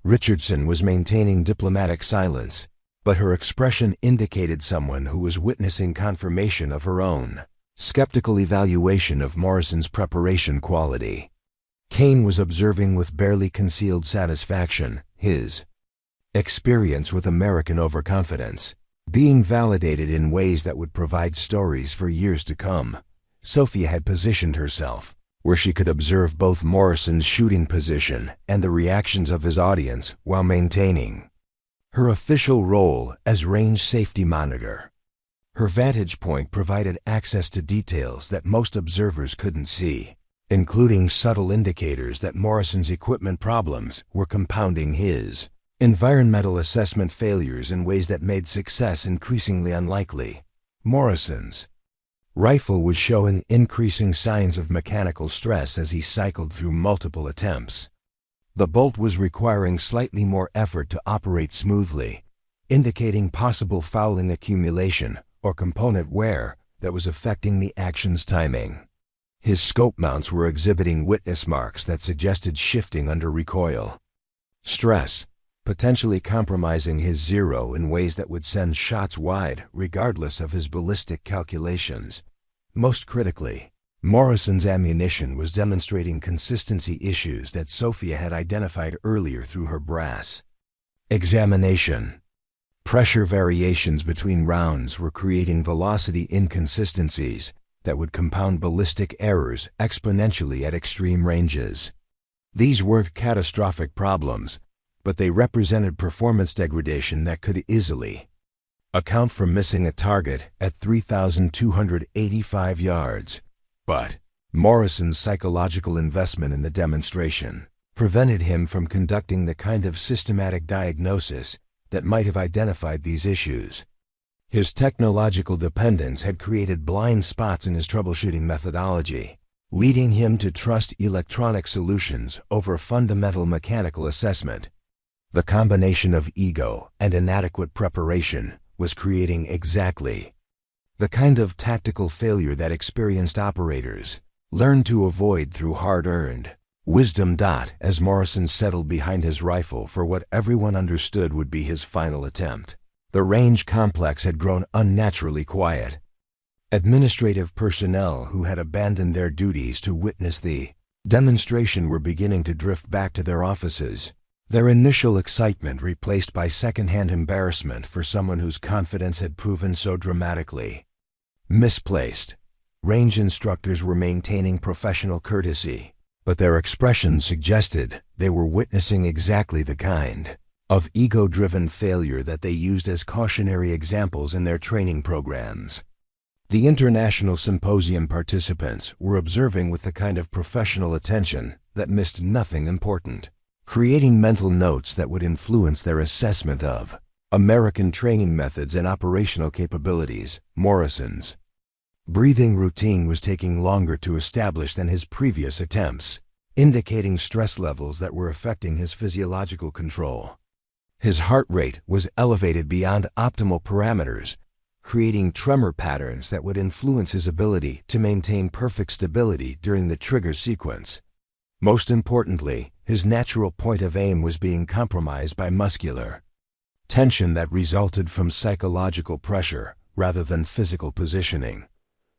Richardson was maintaining diplomatic silence, but her expression indicated someone who was witnessing confirmation of her own skeptical evaluation of Morrison's preparation quality. Kane was observing with barely concealed satisfaction his experience with American overconfidence being validated in ways that would provide stories for years to come. Sophia had positioned herself where she could observe both Morrison's shooting position and the reactions of his audience while maintaining her official role as range safety monitor. Her vantage point provided access to details that most observers couldn't see, including subtle indicators that Morrison's equipment problems were compounding his environmental assessment failures in ways that made success increasingly unlikely. Morrison's rifle was showing increasing signs of mechanical stress as he cycled through multiple attempts. The bolt was requiring slightly more effort to operate smoothly, indicating possible fouling accumulation or component wear that was affecting the action's timing. His scope mounts were exhibiting witness marks that suggested shifting under recoil stress, potentially compromising his zero in ways that would send shots wide regardless of his ballistic calculations. Most critically, Morrison's ammunition was demonstrating consistency issues that Sophia had identified earlier through her brass examination. Pressure variations between rounds were creating velocity inconsistencies that would compound ballistic errors exponentially at extreme ranges. These weren't catastrophic problems, but they represented performance degradation that could easily account for missing a target at 3,285 yards. But Morrison's psychological investment in the demonstration prevented him from conducting the kind of systematic diagnosis that might have identified these issues. His technological dependence had created blind spots in his troubleshooting methodology, leading him to trust electronic solutions over fundamental mechanical assessment. The combination of ego and inadequate preparation was creating exactly the kind of tactical failure that experienced operators learned to avoid through hard-earned wisdom. As Morrison settled behind his rifle for what everyone understood would be his final attempt, the range complex had grown unnaturally quiet. Administrative personnel who had abandoned their duties to witness the demonstration were beginning to drift back to their offices, their initial excitement replaced by second-hand embarrassment for someone whose confidence had proven so dramatically misplaced. Range instructors were maintaining professional courtesy, but their expressions suggested they were witnessing exactly the kind of ego-driven failure that they used as cautionary examples in their training programs. The international symposium participants were observing with the kind of professional attention that missed nothing important, creating mental notes that would influence their assessment of American training methods and operational capabilities. Morrison's breathing routine was taking longer to establish than his previous attempts, indicating stress levels that were affecting his physiological control. His heart rate was elevated beyond optimal parameters, creating tremor patterns that would influence his ability to maintain perfect stability during the trigger sequence. Most importantly, his natural point of aim was being compromised by muscular tension that resulted from psychological pressure rather than physical positioning.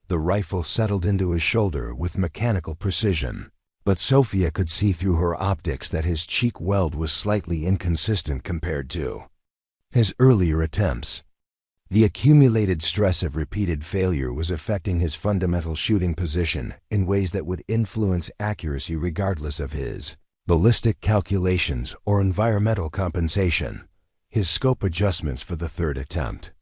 The rifle settled into his shoulder with mechanical precision, but Sophia could see through her optics that his cheek weld was slightly inconsistent compared to his earlier attempts. The accumulated stress of repeated failure was affecting his fundamental shooting position in ways that would influence accuracy regardless of his ballistic calculations or environmental compensation. His scope adjustments for the third attempt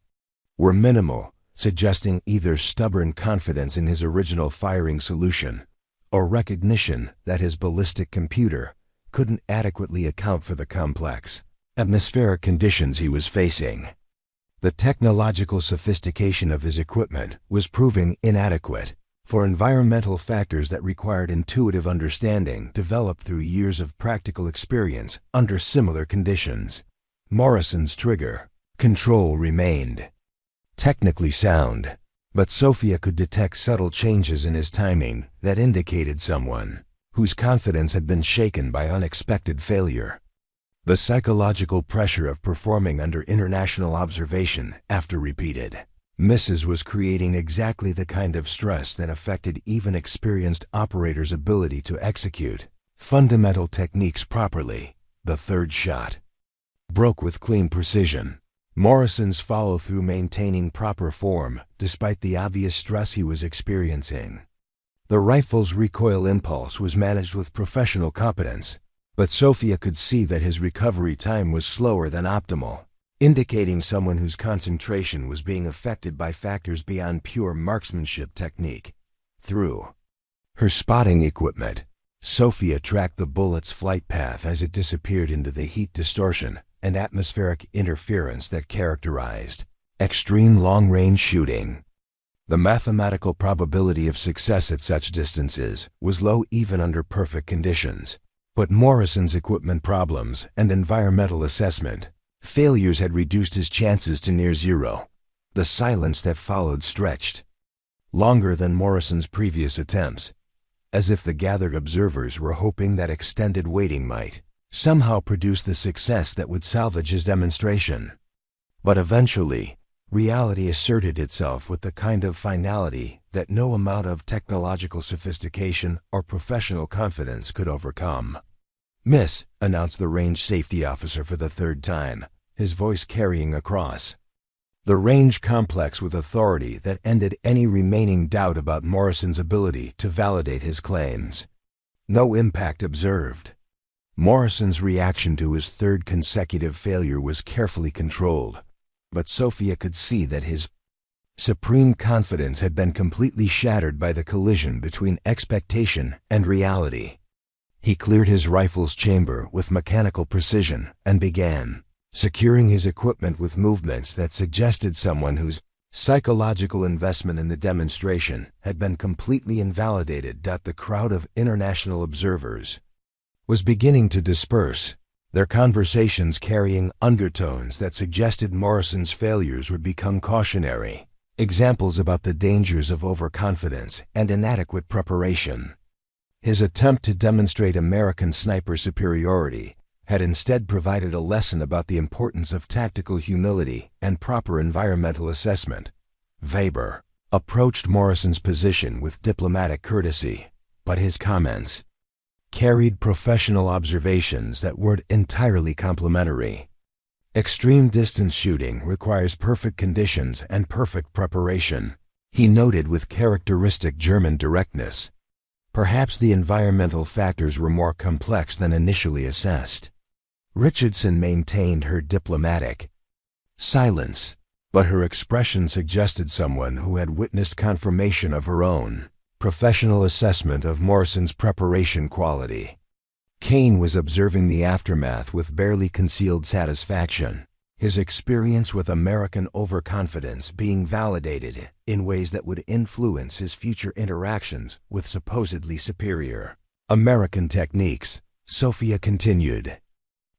were minimal, suggesting either stubborn confidence in his original firing solution or recognition that his ballistic computer couldn't adequately account for the complex atmospheric conditions he was facing. The technological sophistication of his equipment was proving inadequate for environmental factors that required intuitive understanding developed through years of practical experience under similar conditions. Morrison's trigger control remained technically sound, but Sophia could detect subtle changes in his timing that indicated someone whose confidence had been shaken by unexpected failure. The psychological pressure of performing under international observation after repeated misses was creating exactly the kind of stress that affected even experienced operators' ability to execute fundamental techniques properly. The third shot broke with clean precision. Morrison's follow-through maintaining proper form despite the obvious stress he was experiencing. The rifle's recoil impulse was managed with professional competence, but Sophia could see that his recovery time was slower than optimal, indicating someone whose concentration was being affected by factors beyond pure marksmanship technique. Through her spotting equipment, Sophia tracked the bullet's flight path as it disappeared into the heat distortion and atmospheric interference that characterized extreme long-range shooting. The mathematical probability of success at such distances was low even under perfect conditions, but Morrison's equipment problems and environmental assessment failures had reduced his chances to near zero. The silence that followed stretched longer than Morrison's previous attempts, as if the gathered observers were hoping that extended waiting might somehow produce the success that would salvage his demonstration. But eventually, reality asserted itself with the kind of finality that no amount of technological sophistication or professional confidence could overcome. "Miss," announced the range safety officer for the third time, his voice carrying across the range complex with authority that ended any remaining doubt about Morrison's ability to validate his claims. No impact observed. Morrison's reaction to his third consecutive failure was carefully controlled, but Sophia could see that his supreme confidence had been completely shattered by the collision between expectation and reality. He cleared his rifle's chamber with mechanical precision and began securing his equipment with movements that suggested someone whose psychological investment in the demonstration had been completely invalidated. The crowd of international observers was beginning to disperse, their conversations carrying undertones that suggested Morrison's failures would become cautionary examples about the dangers of overconfidence and inadequate preparation. His attempt to demonstrate American sniper superiority had instead provided a lesson about the importance of tactical humility and proper environmental assessment. Weber approached Morrison's position with diplomatic courtesy, but his comments carried professional observations that weren't entirely complimentary. Extreme distance shooting requires perfect conditions and perfect preparation, he noted with characteristic German directness. Perhaps the environmental factors were more complex than initially assessed. Richardson maintained her diplomatic silence, but her expression suggested someone who had witnessed confirmation of her own professional assessment of Morrison's preparation quality. Kane was observing the aftermath with barely concealed satisfaction, his experience with American overconfidence being validated in ways that would influence his future interactions with supposedly superior American techniques. Sophia continued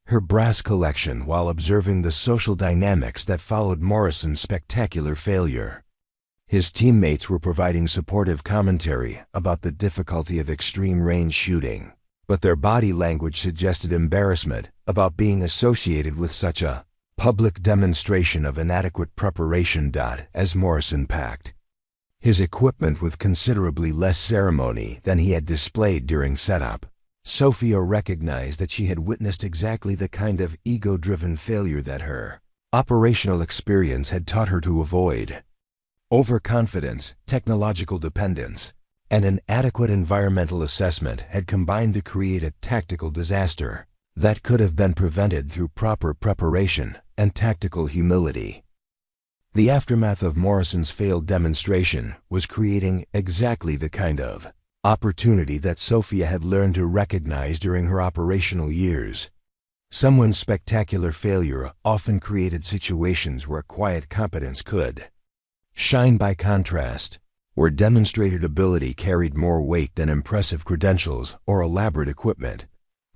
her brass collection while observing the social dynamics that followed Morrison's spectacular failure. His teammates were providing supportive commentary about the difficulty of extreme range shooting, but their body language suggested embarrassment about being associated with such a public demonstration of inadequate preparation. As Morrison packed his equipment with considerably less ceremony than he had displayed during setup, Sophia recognized that she had witnessed exactly the kind of ego-driven failure that her operational experience had taught her to avoid. Overconfidence, technological dependence, and an adequate environmental assessment had combined to create a tactical disaster that could have been prevented through proper preparation and tactical humility. The aftermath of Morrison's failed demonstration was creating exactly the kind of opportunity that Sophia had learned to recognize during her operational years. Someone's spectacular failure often created situations where quiet competence could shine. By contrast, where demonstrated ability carried more weight than impressive credentials or elaborate equipment,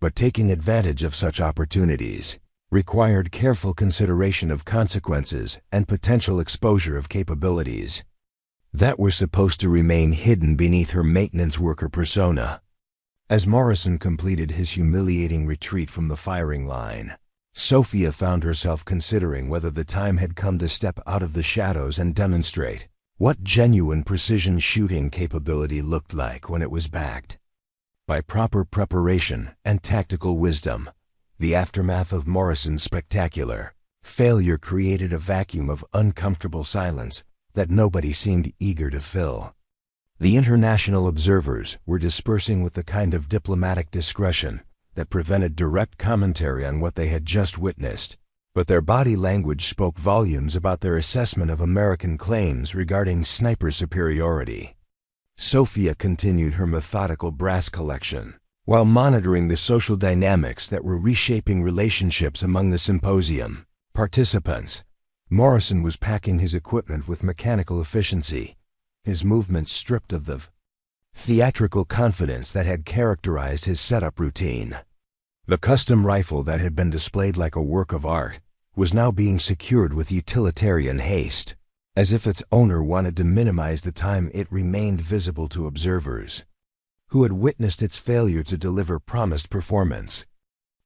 but taking advantage of such opportunities required careful consideration of consequences and potential exposure of capabilities that were supposed to remain hidden beneath her maintenance worker persona. As Morrison completed his humiliating retreat from the firing line, Sophia found herself considering whether the time had come to step out of the shadows and demonstrate what genuine precision shooting capability looked like when it was backed by proper preparation and tactical wisdom. The aftermath of Morrison's spectacular failure created a vacuum of uncomfortable silence that nobody seemed eager to fill. The international observers were dispersing with the kind of diplomatic discretion that prevented direct commentary on what they had just witnessed, but their body language spoke volumes about their assessment of American claims regarding sniper superiority. Sophia continued her methodical brass collection, while monitoring the social dynamics that were reshaping relationships among the symposium participants. Morrison was packing his equipment with mechanical efficiency, his movements stripped of the theatrical confidence that had characterized his setup routine. The custom rifle that had been displayed like a work of art was now being secured with utilitarian haste, as if its owner wanted to minimize the time it remained visible to observers who had witnessed its failure to deliver promised performance.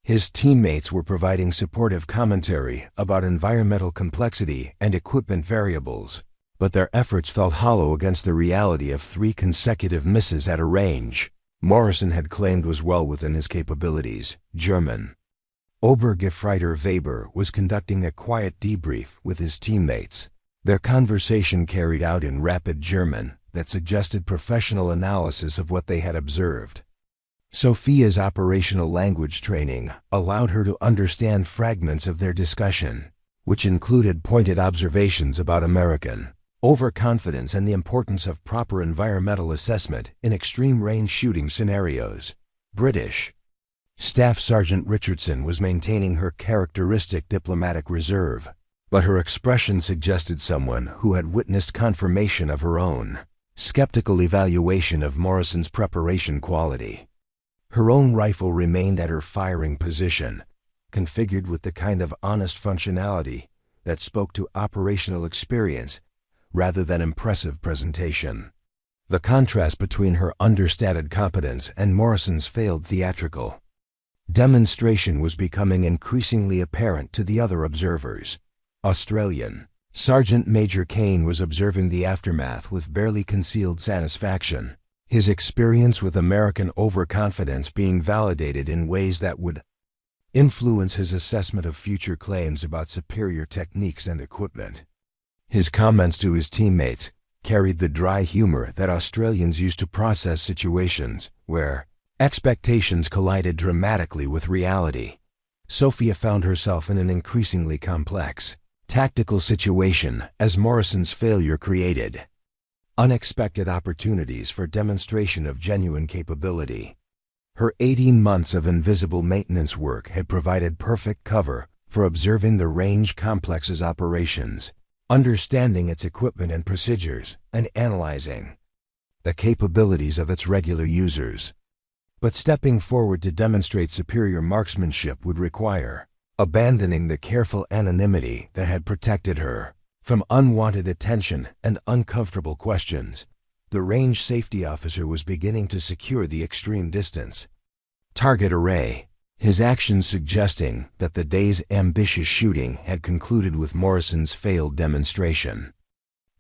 His teammates were providing supportive commentary about environmental complexity and equipment variables, but their efforts felt hollow against the reality of 3 consecutive misses at a range Morrison had claimed was well within his capabilities. German Obergefreiter Weber was conducting a quiet debrief with his teammates, their conversation carried out in rapid German that suggested professional analysis of what they had observed. Sophia's operational language training allowed her to understand fragments of their discussion, which included pointed observations about American overconfidence and the importance of proper environmental assessment in extreme-range shooting scenarios. British Staff Sergeant Richardson was maintaining her characteristic diplomatic reserve, but her expression suggested someone who had witnessed confirmation of her own skeptical evaluation of Morrison's preparation quality. Her own rifle remained at her firing position, configured with the kind of honest functionality that spoke to operational experience rather than impressive presentation. The contrast between her understated competence and Morrison's failed theatrical demonstration was becoming increasingly apparent to the other observers. Australian Sergeant Major Kane was observing the aftermath with barely concealed satisfaction, his experience with American overconfidence being validated in ways that would influence his assessment of future claims about superior techniques and equipment. His comments to his teammates carried the dry humor that Australians use to process situations where expectations collided dramatically with reality. Sophia found herself in an increasingly complex tactical situation as Morrison's failure created unexpected opportunities for demonstration of genuine capability. Her 18 months of invisible maintenance work had provided perfect cover for observing the range complex's operations, understanding its equipment and procedures, and analyzing the capabilities of its regular users. But stepping forward to demonstrate superior marksmanship would require abandoning the careful anonymity that had protected her from unwanted attention and uncomfortable questions. The range safety officer was beginning to secure the extreme distance target array, his actions suggesting that the day's ambitious shooting had concluded with Morrison's failed demonstration.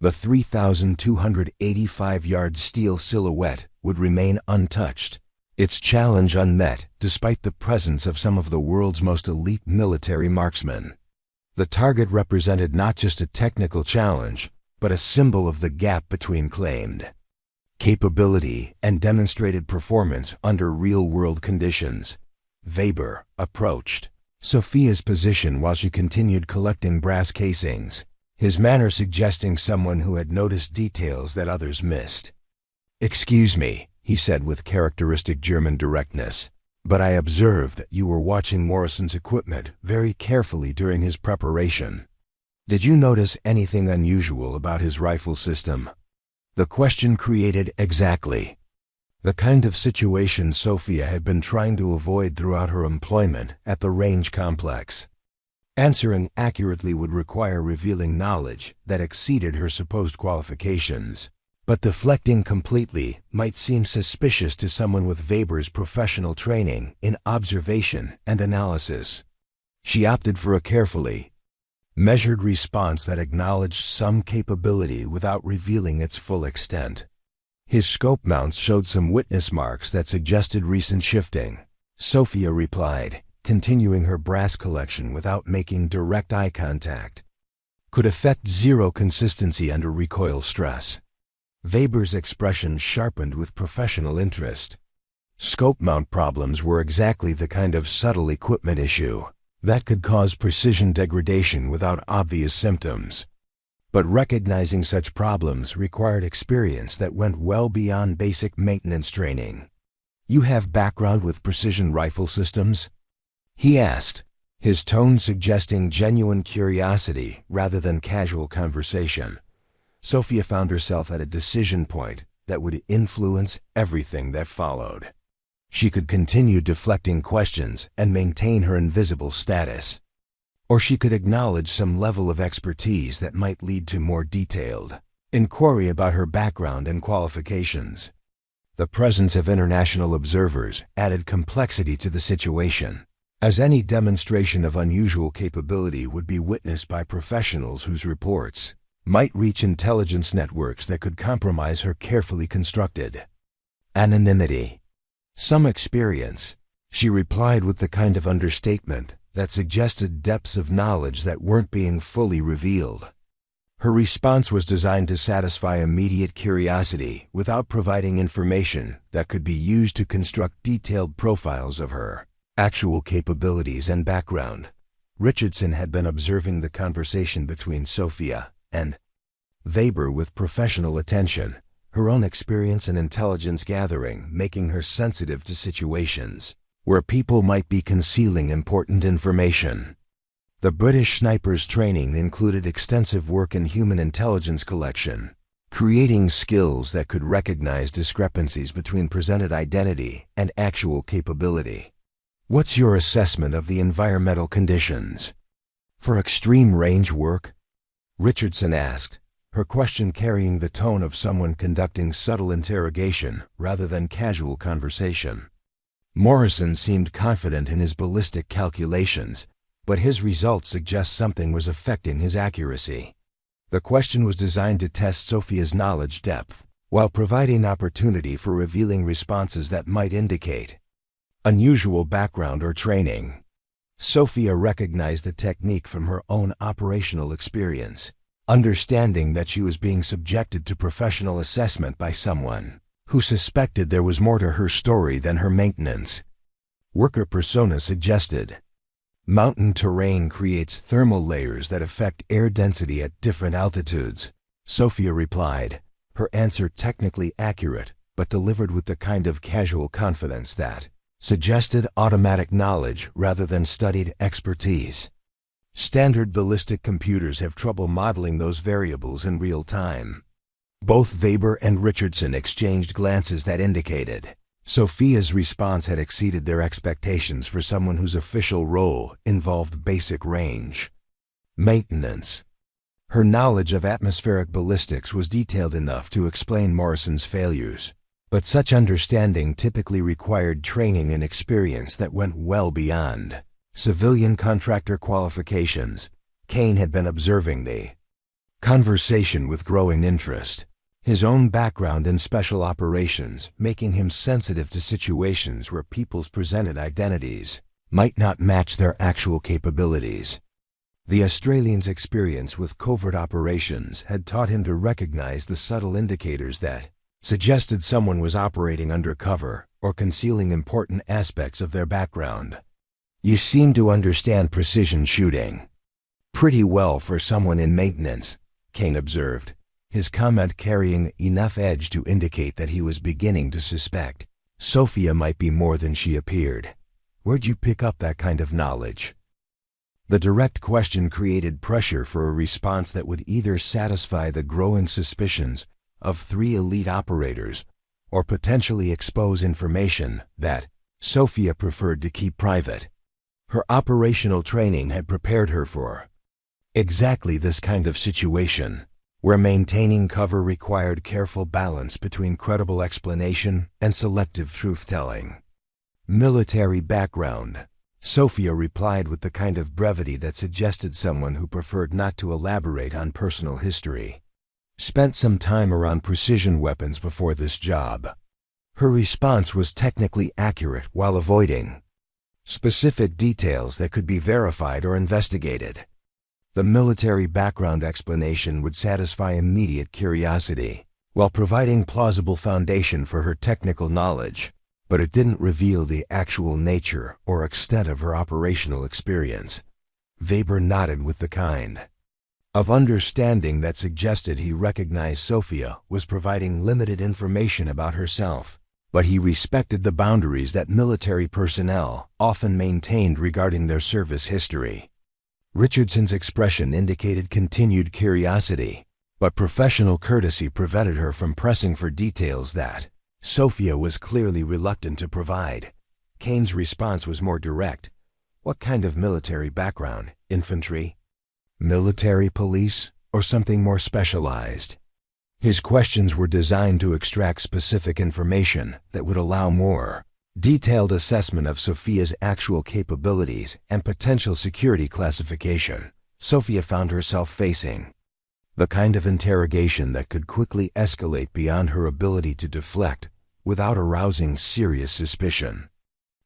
The 3,285-yard steel silhouette would remain untouched, its challenge unmet despite the presence of some of the world's most elite military marksmen. The target represented not just a technical challenge, but a symbol of the gap between claimed capability and demonstrated performance under real-world conditions. Weber approached, Sophia's position while she continued collecting brass casings, his manner suggesting someone who had noticed details that others missed. "Excuse me," he said with characteristic German directness, "but I observed that you were watching Morrison's equipment very carefully during his preparation. Did you notice anything unusual about his rifle system?" The question created exactly the kind of situation Sophia had been trying to avoid throughout her employment at the range complex. Answering accurately would require revealing knowledge that exceeded her supposed qualifications, but deflecting completely might seem suspicious to someone with Weber's professional training in observation and analysis. She opted for a carefully measured response that acknowledged some capability without revealing its full extent. His scope mounts showed some witness marks that suggested recent shifting, Sophia replied, continuing her brass collection without making direct eye contact. Could affect zero consistency under recoil stress. Weber's expression sharpened with professional interest. Scope mount problems were exactly the kind of subtle equipment issue that could cause precision degradation without obvious symptoms. But recognizing such problems required experience that went well beyond basic maintenance training. "You have background with precision rifle systems?" he asked, his tone suggesting genuine curiosity rather than casual conversation. Sophia found herself at a decision point that would influence everything that followed. She could continue deflecting questions and maintain her invisible status, or she could acknowledge some level of expertise that might lead to more detailed inquiry about her background and qualifications. The presence of international observers added complexity to the situation, as any demonstration of unusual capability would be witnessed by professionals whose reports might reach intelligence networks that could compromise her carefully constructed anonymity. "Some experience," she replied with the kind of understatement that suggested depths of knowledge that weren't being fully revealed. Her response was designed to satisfy immediate curiosity without providing information that could be used to construct detailed profiles of her actual capabilities and background. Richardson had been observing the conversation between Sophia and Weber with professional attention, her own experience in intelligence gathering making her sensitive to situations where people might be concealing important information. The British sniper's training included extensive work in human intelligence collection, creating skills that could recognize discrepancies between presented identity and actual capability. "What's your assessment of the environmental conditions for extreme range work?" Richardson asked, her question carrying the tone of someone conducting subtle interrogation rather than casual conversation. Morrison seemed confident in his ballistic calculations, but his results suggest something was affecting his accuracy. The question was designed to test Sophia's knowledge depth, while providing opportunity for revealing responses that might indicate unusual background or training. Sophia recognized the technique from her own operational experience, understanding that she was being subjected to professional assessment by someone who suspected there was more to her story than her maintenance. Worker persona suggested, "Mountain terrain creates thermal layers that affect air density at different altitudes," Sophia replied, her answer technically accurate but delivered with the kind of casual confidence that suggested automatic knowledge rather than studied expertise. Standard ballistic computers have trouble modeling those variables in real time. Both Weber and Richardson exchanged glances that indicated Sophia's response had exceeded their expectations for someone whose official role involved basic range maintenance. Her knowledge of atmospheric ballistics was detailed enough to explain Morrison's failures, but such understanding typically required training and experience that went well beyond civilian contractor qualifications. Kane had been observing the conversation with growing interest, his own background in special operations making him sensitive to situations where people's presented identities might not match their actual capabilities. The Australian's experience with covert operations had taught him to recognize the subtle indicators that suggested someone was operating undercover or concealing important aspects of their background. You seem to understand precision shooting pretty well for someone in maintenance, Kane observed, his comment carrying enough edge to indicate that he was beginning to suspect Sophia might be more than she appeared. Where'd you pick up that kind of knowledge? The direct question created pressure for a response that would either satisfy the growing suspicions of 3 elite operators or potentially expose information that Sophia preferred to keep private. Her operational training had prepared her for exactly this kind of situation, where maintaining cover required careful balance between credible explanation and selective truth-telling. Military background. Sophia replied with the kind of brevity that suggested someone who preferred not to elaborate on personal history. Spent some time around precision weapons before this job. Her response was technically accurate while avoiding specific details that could be verified or investigated. The military background explanation would satisfy immediate curiosity, while providing plausible foundation for her technical knowledge, but it didn't reveal the actual nature or extent of her operational experience. Weber nodded with the kind of understanding that suggested he recognized Sophia was providing limited information about herself, but he respected the boundaries that military personnel often maintained regarding their service history. Richardson's expression indicated continued curiosity, but professional courtesy prevented her from pressing for details that Sophia was clearly reluctant to provide. Kane's response was more direct. What kind of military background? Infantry? Military police? Or something more specialized? His questions were designed to extract specific information that would allow more detailed assessment of Sophia's actual capabilities and potential security classification. Sophia found herself facing the kind of interrogation that could quickly escalate beyond her ability to deflect without arousing serious suspicion.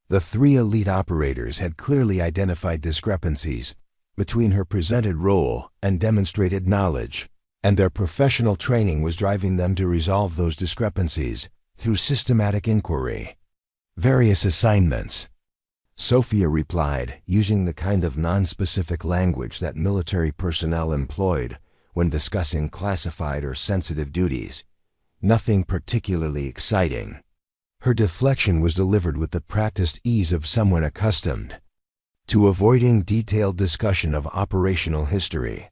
The 3 elite operators had clearly identified discrepancies between her presented role and demonstrated knowledge, and their professional training was driving them to resolve those discrepancies through systematic inquiry. Various assignments. Sophia replied, using the kind of nonspecific language that military personnel employed when discussing classified or sensitive duties. Nothing particularly exciting. Her deflection was delivered with the practiced ease of someone accustomed to avoiding detailed discussion of operational history.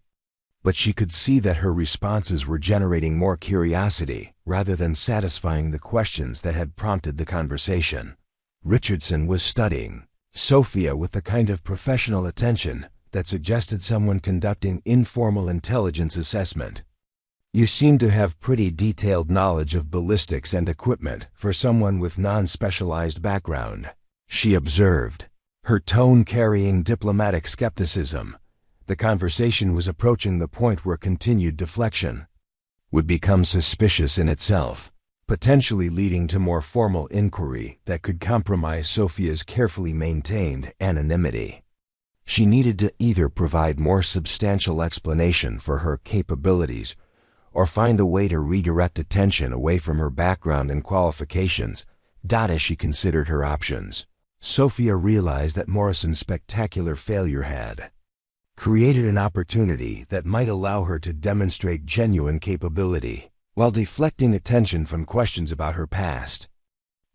But she could see that her responses were generating more curiosity rather than satisfying the questions that had prompted the conversation. Richardson was studying Sophia with the kind of professional attention that suggested someone conducting informal intelligence assessment. You seem to have pretty detailed knowledge of ballistics and equipment for someone with non-specialized background, she observed, her tone carrying diplomatic skepticism. The conversation was approaching the point where continued deflection would become suspicious in itself, potentially leading to more formal inquiry that could compromise Sophia's carefully maintained anonymity. She needed to either provide more substantial explanation for her capabilities or find a way to redirect attention away from her background and qualifications. As she considered her options, Sophia realized that Morrison's spectacular failure had created an opportunity that might allow her to demonstrate genuine capability while deflecting attention from questions about her past.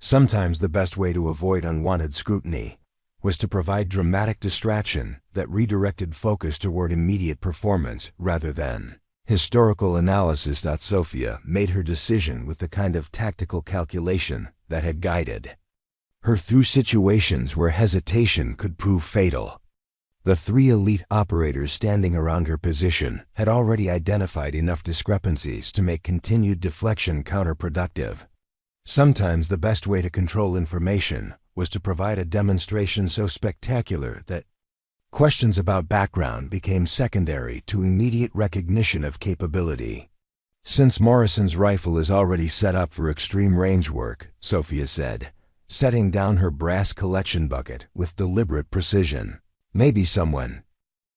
Sometimes the best way to avoid unwanted scrutiny was to provide dramatic distraction that redirected focus toward immediate performance rather than historical analysis. Sophia made her decision with the kind of tactical calculation that had guided her through situations where hesitation could prove fatal. The 3 elite operators standing around her position had already identified enough discrepancies to make continued deflection counterproductive. Sometimes the best way to control information was to provide a demonstration so spectacular that questions about background became secondary to immediate recognition of capability. Since Morrison's rifle is already set up for extreme range work, Sophia said, setting down her brass collection bucket with deliberate precision, maybe someone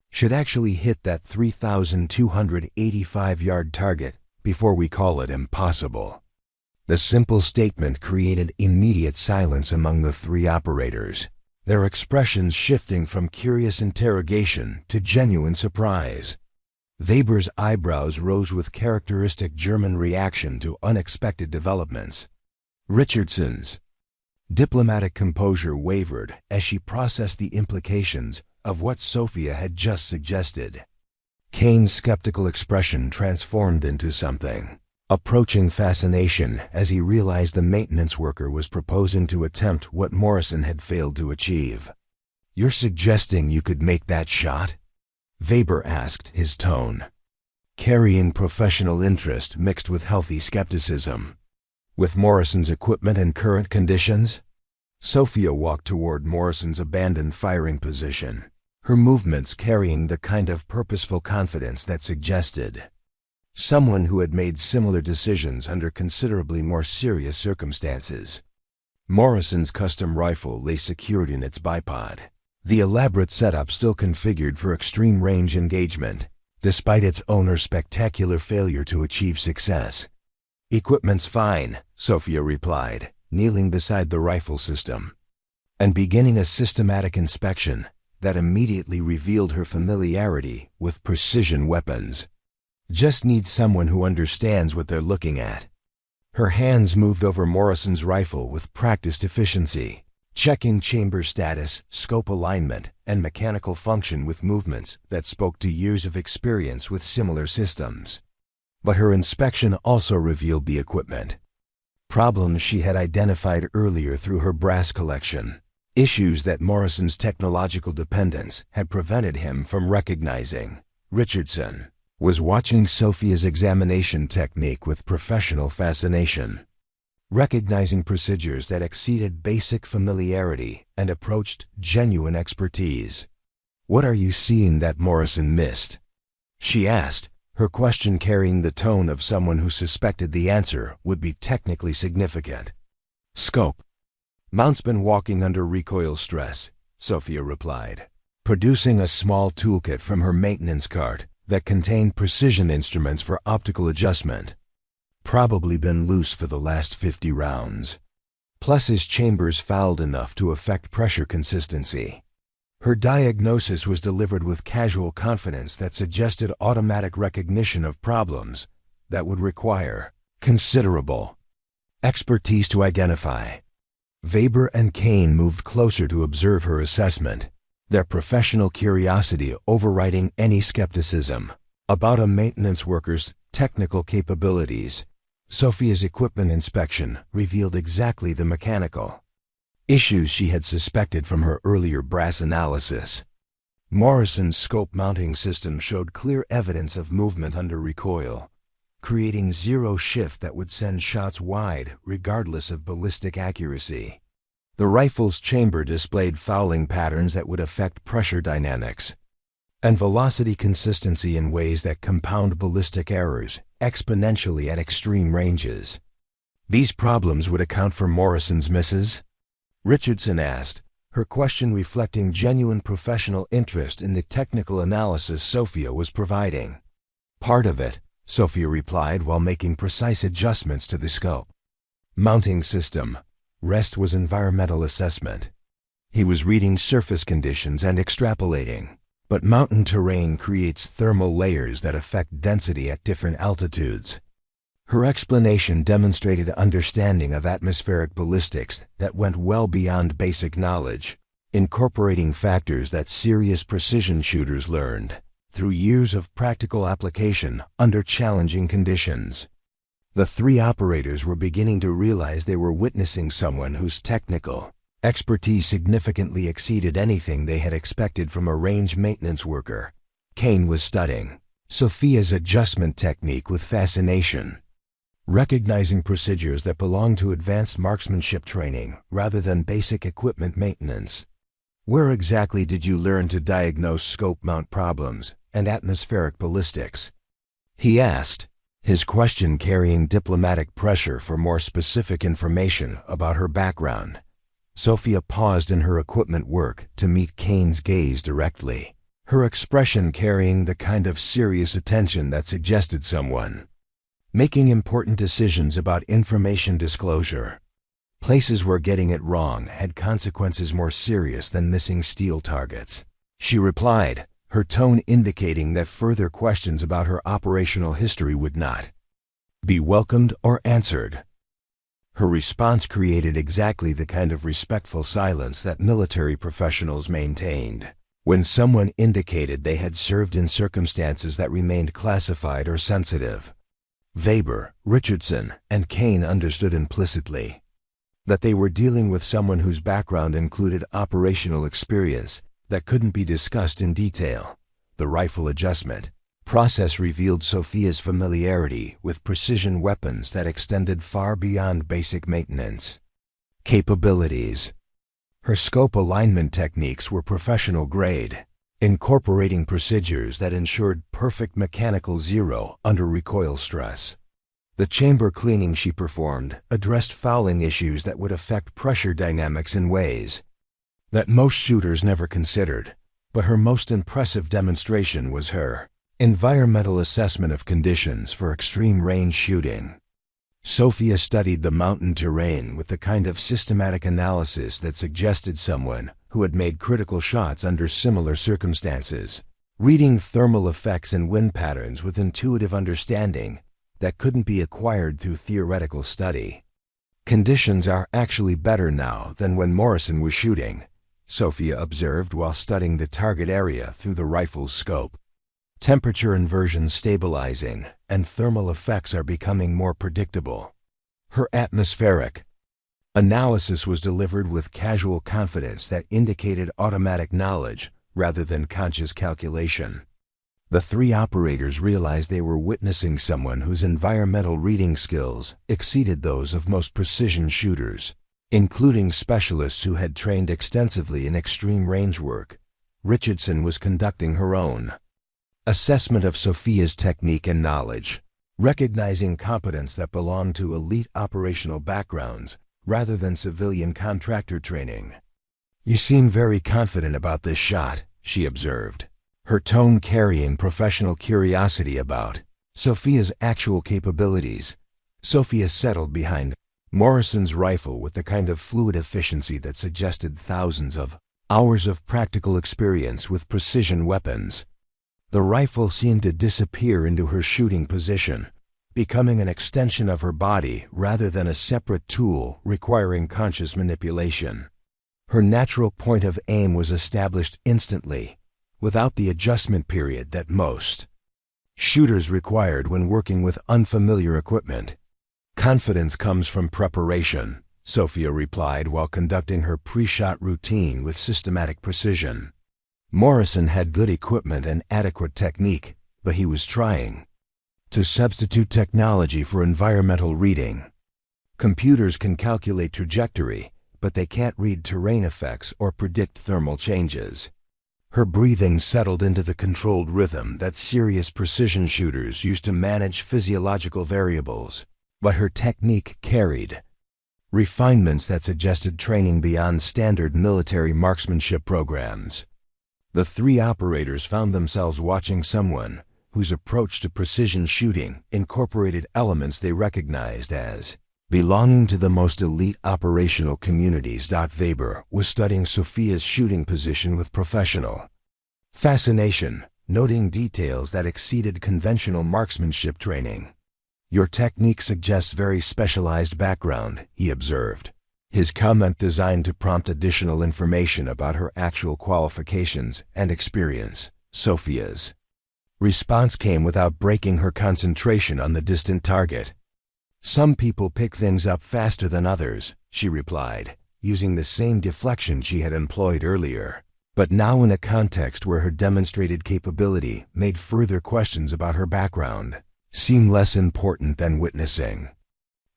should actually hit that 3,285-yard target before we call it impossible. The simple statement created immediate silence among the 3 operators. their expressions shifting from curious interrogation to genuine surprise. Weber's eyebrows rose with characteristic German reaction to unexpected developments. Richardson's diplomatic composure wavered as she processed the implications of what Sophia had just suggested. Kane's skeptical expression transformed into something approaching fascination as he realized the maintenance worker was proposing to attempt what Morrison had failed to achieve. "You're suggesting you could make that shot?" Weber asked, his tone carrying professional interest mixed with healthy skepticism. "With Morrison's equipment and current conditions?" Sophia walked toward Morrison's abandoned firing position, her movements carrying the kind of purposeful confidence that suggested someone who had made similar decisions under considerably more serious circumstances. Morrison's custom rifle lay secured in its bipod, the elaborate setup still configured for extreme range engagement, despite its owner's spectacular failure to achieve success. "Equipment's fine," Sophia replied, kneeling beside the rifle system and beginning a systematic inspection that immediately revealed her familiarity with precision weapons. "Just need someone who understands what they're looking at." Her hands moved over Morrison's rifle with practiced efficiency, checking chamber status, scope alignment, and mechanical function with movements that spoke to years of experience with similar systems. But her inspection also revealed the equipment problems she had identified earlier through her brass collection, issues that Morrison's technological dependence had prevented him from recognizing. Richardson was watching Sophia's examination technique with professional fascination, recognizing procedures that exceeded basic familiarity and approached genuine expertise. "What are you seeing that Morrison missed?" she asked, her question carrying the tone of someone who suspected the answer would be technically significant. "Scope. Mount's been walking under recoil stress," Sophia replied, producing a small toolkit from her maintenance cart that contained precision instruments for optical adjustment. "Probably been loose for the last 50 rounds. Plus his chamber's fouled enough to affect pressure consistency." Her diagnosis was delivered with casual confidence that suggested automatic recognition of problems that would require considerable expertise to identify. Weber and Kane moved closer to observe her assessment, their professional curiosity overriding any skepticism about a maintenance worker's technical capabilities. Sophia's equipment inspection revealed exactly the mechanical issues she had suspected from her earlier brass analysis. Morrison's scope mounting system showed clear evidence of movement under recoil, creating zero shift that would send shots wide regardless of ballistic accuracy. The rifle's chamber displayed fouling patterns that would affect pressure dynamics and velocity consistency in ways that compound ballistic errors exponentially at extreme ranges. "These problems would account for Morrison's misses?" Richardson asked, her question reflecting genuine professional interest in the technical analysis Sophia was providing. "Part of it," Sophia replied while making precise adjustments to the scope mounting system. Rest was environmental assessment. He was reading surface conditions and extrapolating. But mountain terrain creates thermal layers that affect density at different altitudes. Her explanation demonstrated understanding of atmospheric ballistics that went well beyond basic knowledge, incorporating factors that serious precision shooters learned through years of practical application under challenging conditions. The three operators were beginning to realize they were witnessing someone whose technical expertise significantly exceeded anything they had expected from a range maintenance worker. Kane was studying Sophia's adjustment technique with fascination, recognizing procedures that belonged to advanced marksmanship training rather than basic equipment maintenance. "Where exactly did you learn to diagnose scope mount problems and atmospheric ballistics?" he asked, his question carrying diplomatic pressure for more specific information about her background. Sophia paused in her equipment work to meet Kane's gaze directly, her expression carrying the kind of serious attention that suggested someone making important decisions about information disclosure. places where getting it wrong had consequences more serious than missing steel targets. She replied, her tone indicating that further questions about her operational history would not be welcomed or answered. Her response created exactly the kind of respectful silence that military professionals maintained when someone indicated they had served in circumstances that remained classified or sensitive. Weber, Richardson, and Kane understood implicitly that they were dealing with someone whose background included operational experience that couldn't be discussed in detail. The rifle adjustment process revealed Sophia's familiarity with precision weapons that extended far beyond basic maintenance capabilities. Her scope alignment techniques were professional grade, incorporating procedures that ensured perfect mechanical zero under recoil stress. The chamber cleaning she performed addressed fouling issues that would affect pressure dynamics in ways that most shooters never considered, but her most impressive demonstration was her environmental assessment of conditions for extreme range shooting. Sophia studied the mountain terrain with the kind of systematic analysis that suggested someone who had made critical shots under similar circumstances, reading thermal effects and wind patterns with intuitive understanding that couldn't be acquired through theoretical study. Conditions are actually better now than when Morrison was shooting, Sophia observed while studying the target area through the rifle's scope. Temperature inversion stabilizing and thermal effects are becoming more predictable. Her atmospheric analysis was delivered with casual confidence that indicated automatic knowledge rather than conscious calculation. The three operators realized they were witnessing someone whose environmental reading skills exceeded those of most precision shooters, including specialists who had trained extensively in extreme range work. Richardson was conducting her own assessment of Sophia's technique and knowledge, recognizing competence that belonged to elite operational backgrounds rather than civilian contractor training. "You seem very confident about this shot," she observed, her tone carrying professional curiosity about Sophia's actual capabilities. Sophia settled behind Morrison's rifle with the kind of fluid efficiency that suggested thousands of hours of practical experience with precision weapons. The rifle seemed to disappear into her shooting position, becoming an extension of her body rather than a separate tool requiring conscious manipulation. Her natural point of aim was established instantly, without the adjustment period that most shooters required when working with unfamiliar equipment. "Confidence comes from preparation," Sophia replied while conducting her pre-shot routine with systematic precision. Morrison had good equipment and adequate technique, but he was trying to substitute technology for environmental reading. Computers can calculate trajectory, but they can't read terrain effects or predict thermal changes. Her breathing settled into the controlled rhythm that serious precision shooters use to manage physiological variables, but her technique carried refinements that suggested training beyond standard military marksmanship programs. The three operators found themselves watching someone whose approach to precision shooting incorporated elements they recognized as belonging to the most elite operational communities. Weber was studying Sophia's shooting position with professional fascination, noting details that exceeded conventional marksmanship training. "Your technique suggests very specialized background," he observed, his comment designed to prompt additional information about her actual qualifications and experience. Sophia's response came without breaking her concentration on the distant target. "Some people pick things up faster than others," she replied, using the same deflection she had employed earlier, but now in a context where her demonstrated capability made further questions about her background seem less important than witnessing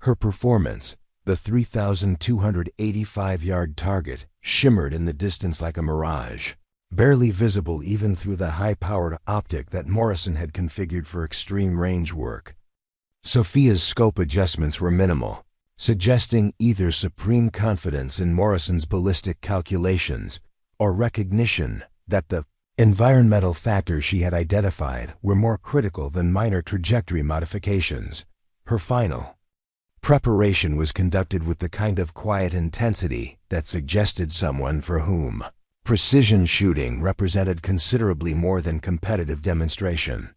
her performance. The 3,285-yard target shimmered in the distance like a mirage, barely visible even through the high-powered optic that Morrison had configured for extreme range work. Sophia's scope adjustments were minimal, suggesting either supreme confidence in Morrison's ballistic calculations or recognition that the environmental factors she had identified were more critical than minor trajectory modifications. Her final Preparation was conducted with the kind of quiet intensity that suggested someone for whom precision shooting represented considerably more than competitive demonstration.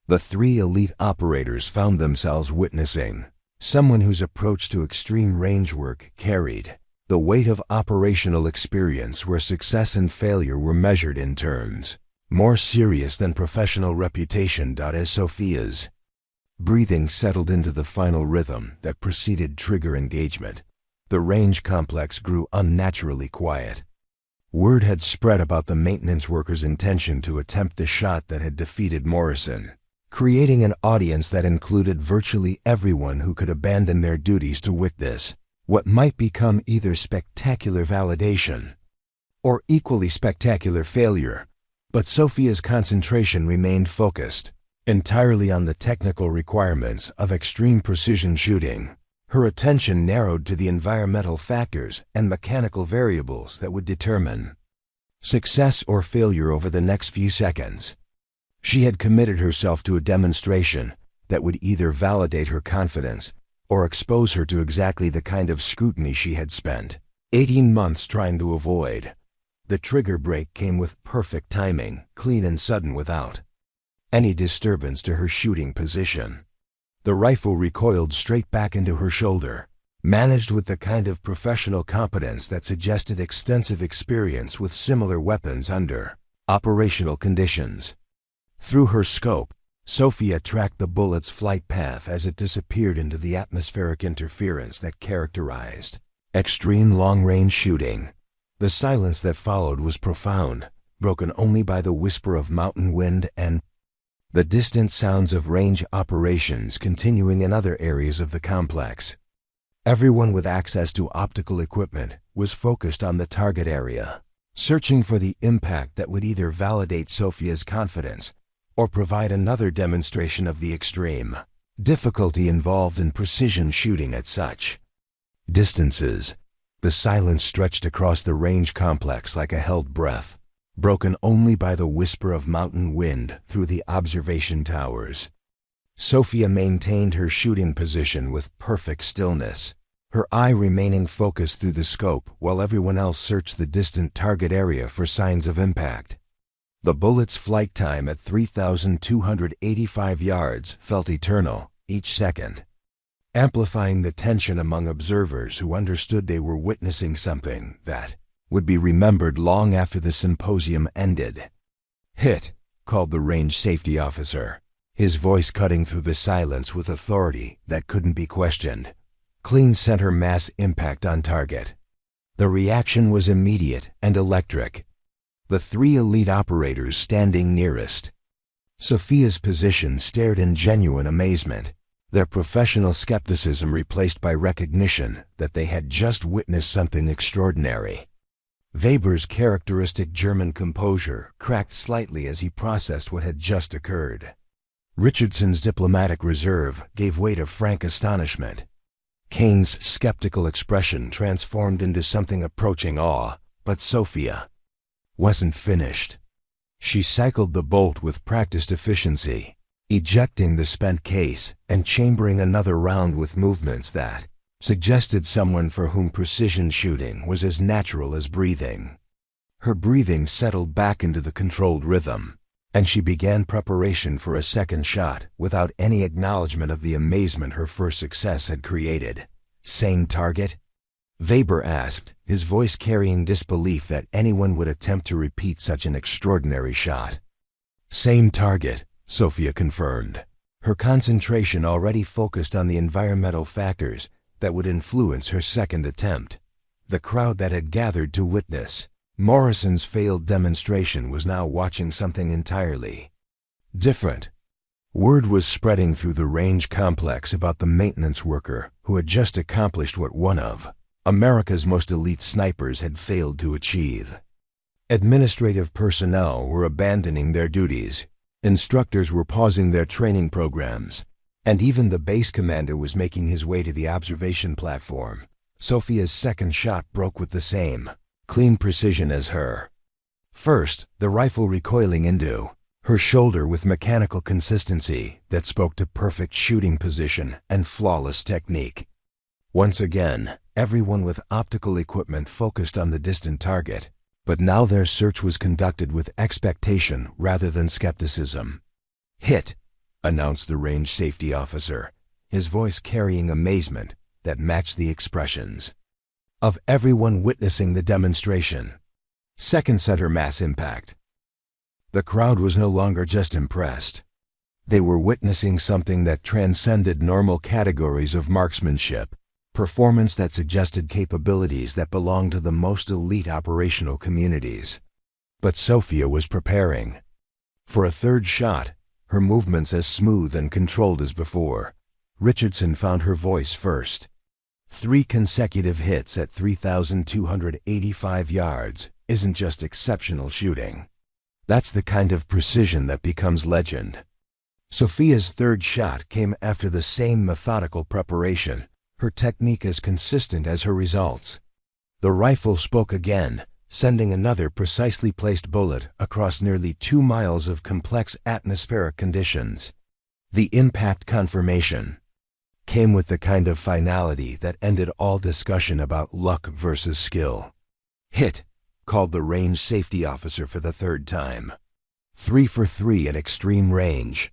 The three elite operators found themselves witnessing someone whose approach to extreme range work carried the weight of operational experience, where success and failure were measured in terms more serious than professional reputation. As Sophia's breathing settled into the final rhythm that preceded trigger engagement, the range complex grew unnaturally quiet. Word had spread about the maintenance workers' intention to attempt the shot that had defeated Morrison, creating an audience that included virtually everyone who could abandon their duties to witness what might become either spectacular validation or equally spectacular failure. But Sophia's concentration remained focused entirely on the technical requirements of extreme precision shooting. Her attention narrowed to the environmental factors and mechanical variables that would determine success or failure over the next few seconds. She had committed herself to a demonstration that would either validate her confidence or expose her to exactly the kind of scrutiny she had spent 18 months trying to avoid. The trigger break came with perfect timing, clean and sudden, without any disturbance to her shooting position. The rifle recoiled straight back into her shoulder, managed with the kind of professional competence that suggested extensive experience with similar weapons under operational conditions. Through her scope, Sophia tracked the bullet's flight path as it disappeared into the atmospheric interference that characterized extreme long-range shooting. The silence that followed was profound, broken only by the whisper of mountain wind and the distant sounds of range operations continuing in other areas of the complex. Everyone with access to optical equipment was focused on the target area, searching for the impact that would either validate Sophia's confidence or provide another demonstration of the extreme difficulty involved in precision shooting at such distances. The silence stretched across the range complex like a held breath, broken only by the whisper of mountain wind through the observation towers. Sophia maintained her shooting position with perfect stillness, her eye remaining focused through the scope while everyone else searched the distant target area for signs of impact. The bullet's flight time at 3,285 yards felt eternal, each second, amplifying the tension among observers who understood they were witnessing something that would be remembered long after the symposium ended. "Hit," called the range safety officer, his voice cutting through the silence with authority that couldn't be questioned. "Clean center mass impact on target." The reaction was immediate and electric. The three elite operators standing nearest Sophia's position stared in genuine amazement, their professional skepticism replaced by recognition that they had just witnessed something extraordinary. Weber's characteristic German composure cracked slightly as he processed what had just occurred. Richardson's diplomatic reserve gave way to frank astonishment. Kane's skeptical expression transformed into something approaching awe, but Sophia wasn't finished. She cycled the bolt with practiced efficiency, ejecting the spent case and chambering another round with movements that suggested someone for whom precision shooting was as natural as breathing. Her breathing settled back into the controlled rhythm, and she began preparation for a second shot without any acknowledgement of the amazement her first success had created. "Same target?" Weber asked, his voice carrying disbelief that anyone would attempt to repeat such an extraordinary shot. "Same target," Sophia confirmed, her concentration already focused on the environmental factors that would influence her second attempt. The crowd that had gathered to witness Morrison's failed demonstration was now watching something entirely different. Word was spreading through the range complex about the maintenance worker who had just accomplished what one of America's most elite snipers had failed to achieve. Administrative personnel were abandoning their duties, instructors were pausing their training programs, and even the base commander was making his way to the observation platform. Sophia's second shot broke with the same clean precision as her first, the rifle recoiling into her shoulder with mechanical consistency that spoke to perfect shooting position and flawless technique. Once again, everyone with optical equipment focused on the distant target, but now their search was conducted with expectation rather than skepticism. "Hit," announced the range safety officer, his voice carrying amazement that matched the expressions of everyone witnessing the demonstration. Second center mass impact. The crowd was no longer just impressed. They were witnessing something that transcended normal categories of marksmanship, performance that suggested capabilities that belonged to the most elite operational communities. But Sophia was preparing for a third shot, her movements as smooth and controlled as before. Richardson found her voice first. 3 consecutive hits at 3,285 yards isn't just exceptional shooting. That's the kind of precision that becomes legend. Sophia's third shot came after the same methodical preparation, her technique as consistent as her results. The rifle spoke again, sending another precisely placed bullet across nearly 2 miles of complex atmospheric conditions. The impact confirmation came with the kind of finality that ended all discussion about luck versus skill. "Hit," called the range safety officer for the third time. 3 for 3 at extreme range.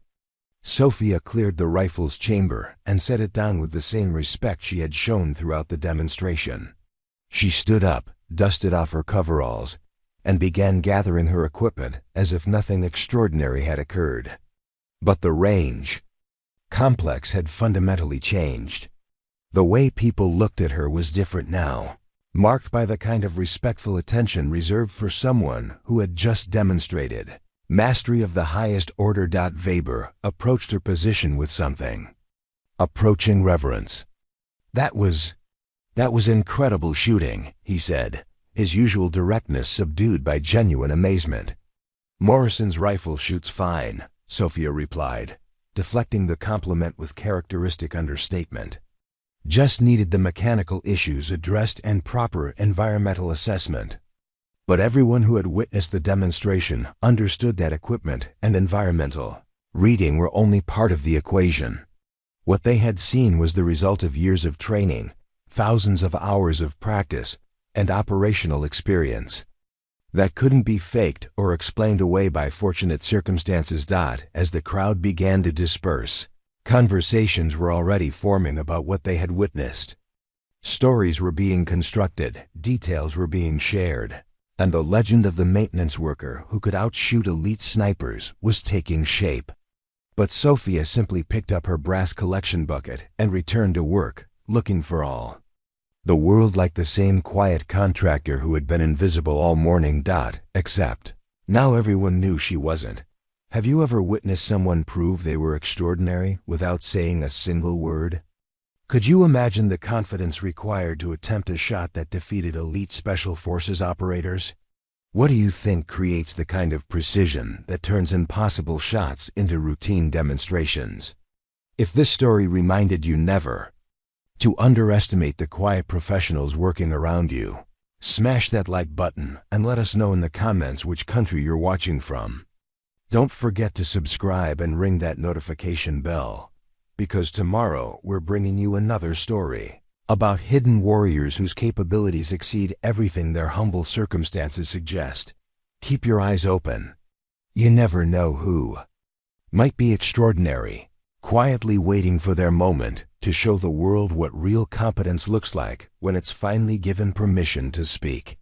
Sophia cleared the rifle's chamber and set it down with the same respect she had shown throughout the demonstration. She stood up, dusted off her coveralls, and began gathering her equipment as if nothing extraordinary had occurred. But the range complex had fundamentally changed. The way people looked at her was different now, marked by the kind of respectful attention reserved for someone who had just demonstrated mastery of the highest order. Weber approached her position with something approaching reverence. That was incredible shooting," he said, his usual directness subdued by genuine amazement. "Morrison's rifle shoots fine," Sophia replied, deflecting the compliment with characteristic understatement. "Just needed the mechanical issues addressed and proper environmental assessment." But everyone who had witnessed the demonstration understood that equipment and environmental reading were only part of the equation. What they had seen was the result of years of training, thousands of hours of practice, and operational experience that couldn't be faked or explained away by fortunate circumstances. As the crowd began to disperse, conversations were already forming about what they had witnessed. Stories were being constructed, details were being shared, and the legend of the maintenance worker who could outshoot elite snipers was taking shape. But Sophia simply picked up her brass collection bucket and returned to work, looking for all the world like the same quiet contractor who had been invisible all morning. Except now everyone knew she wasn't. Have you ever witnessed someone prove they were extraordinary without saying a single word? Could you imagine the confidence required to attempt a shot that defeated elite special forces operators? What do you think creates the kind of precision that turns impossible shots into routine demonstrations? If this story reminded you never to underestimate the quiet professionals working around you, smash that like button and let us know in the comments which country you're watching from. Don't forget to subscribe and ring that notification bell, because tomorrow we're bringing you another story about hidden warriors whose capabilities exceed everything their humble circumstances suggest. Keep your eyes open. You never know who might be extraordinary, quietly waiting for their moment to show the world what real competence looks like when it's finally given permission to speak.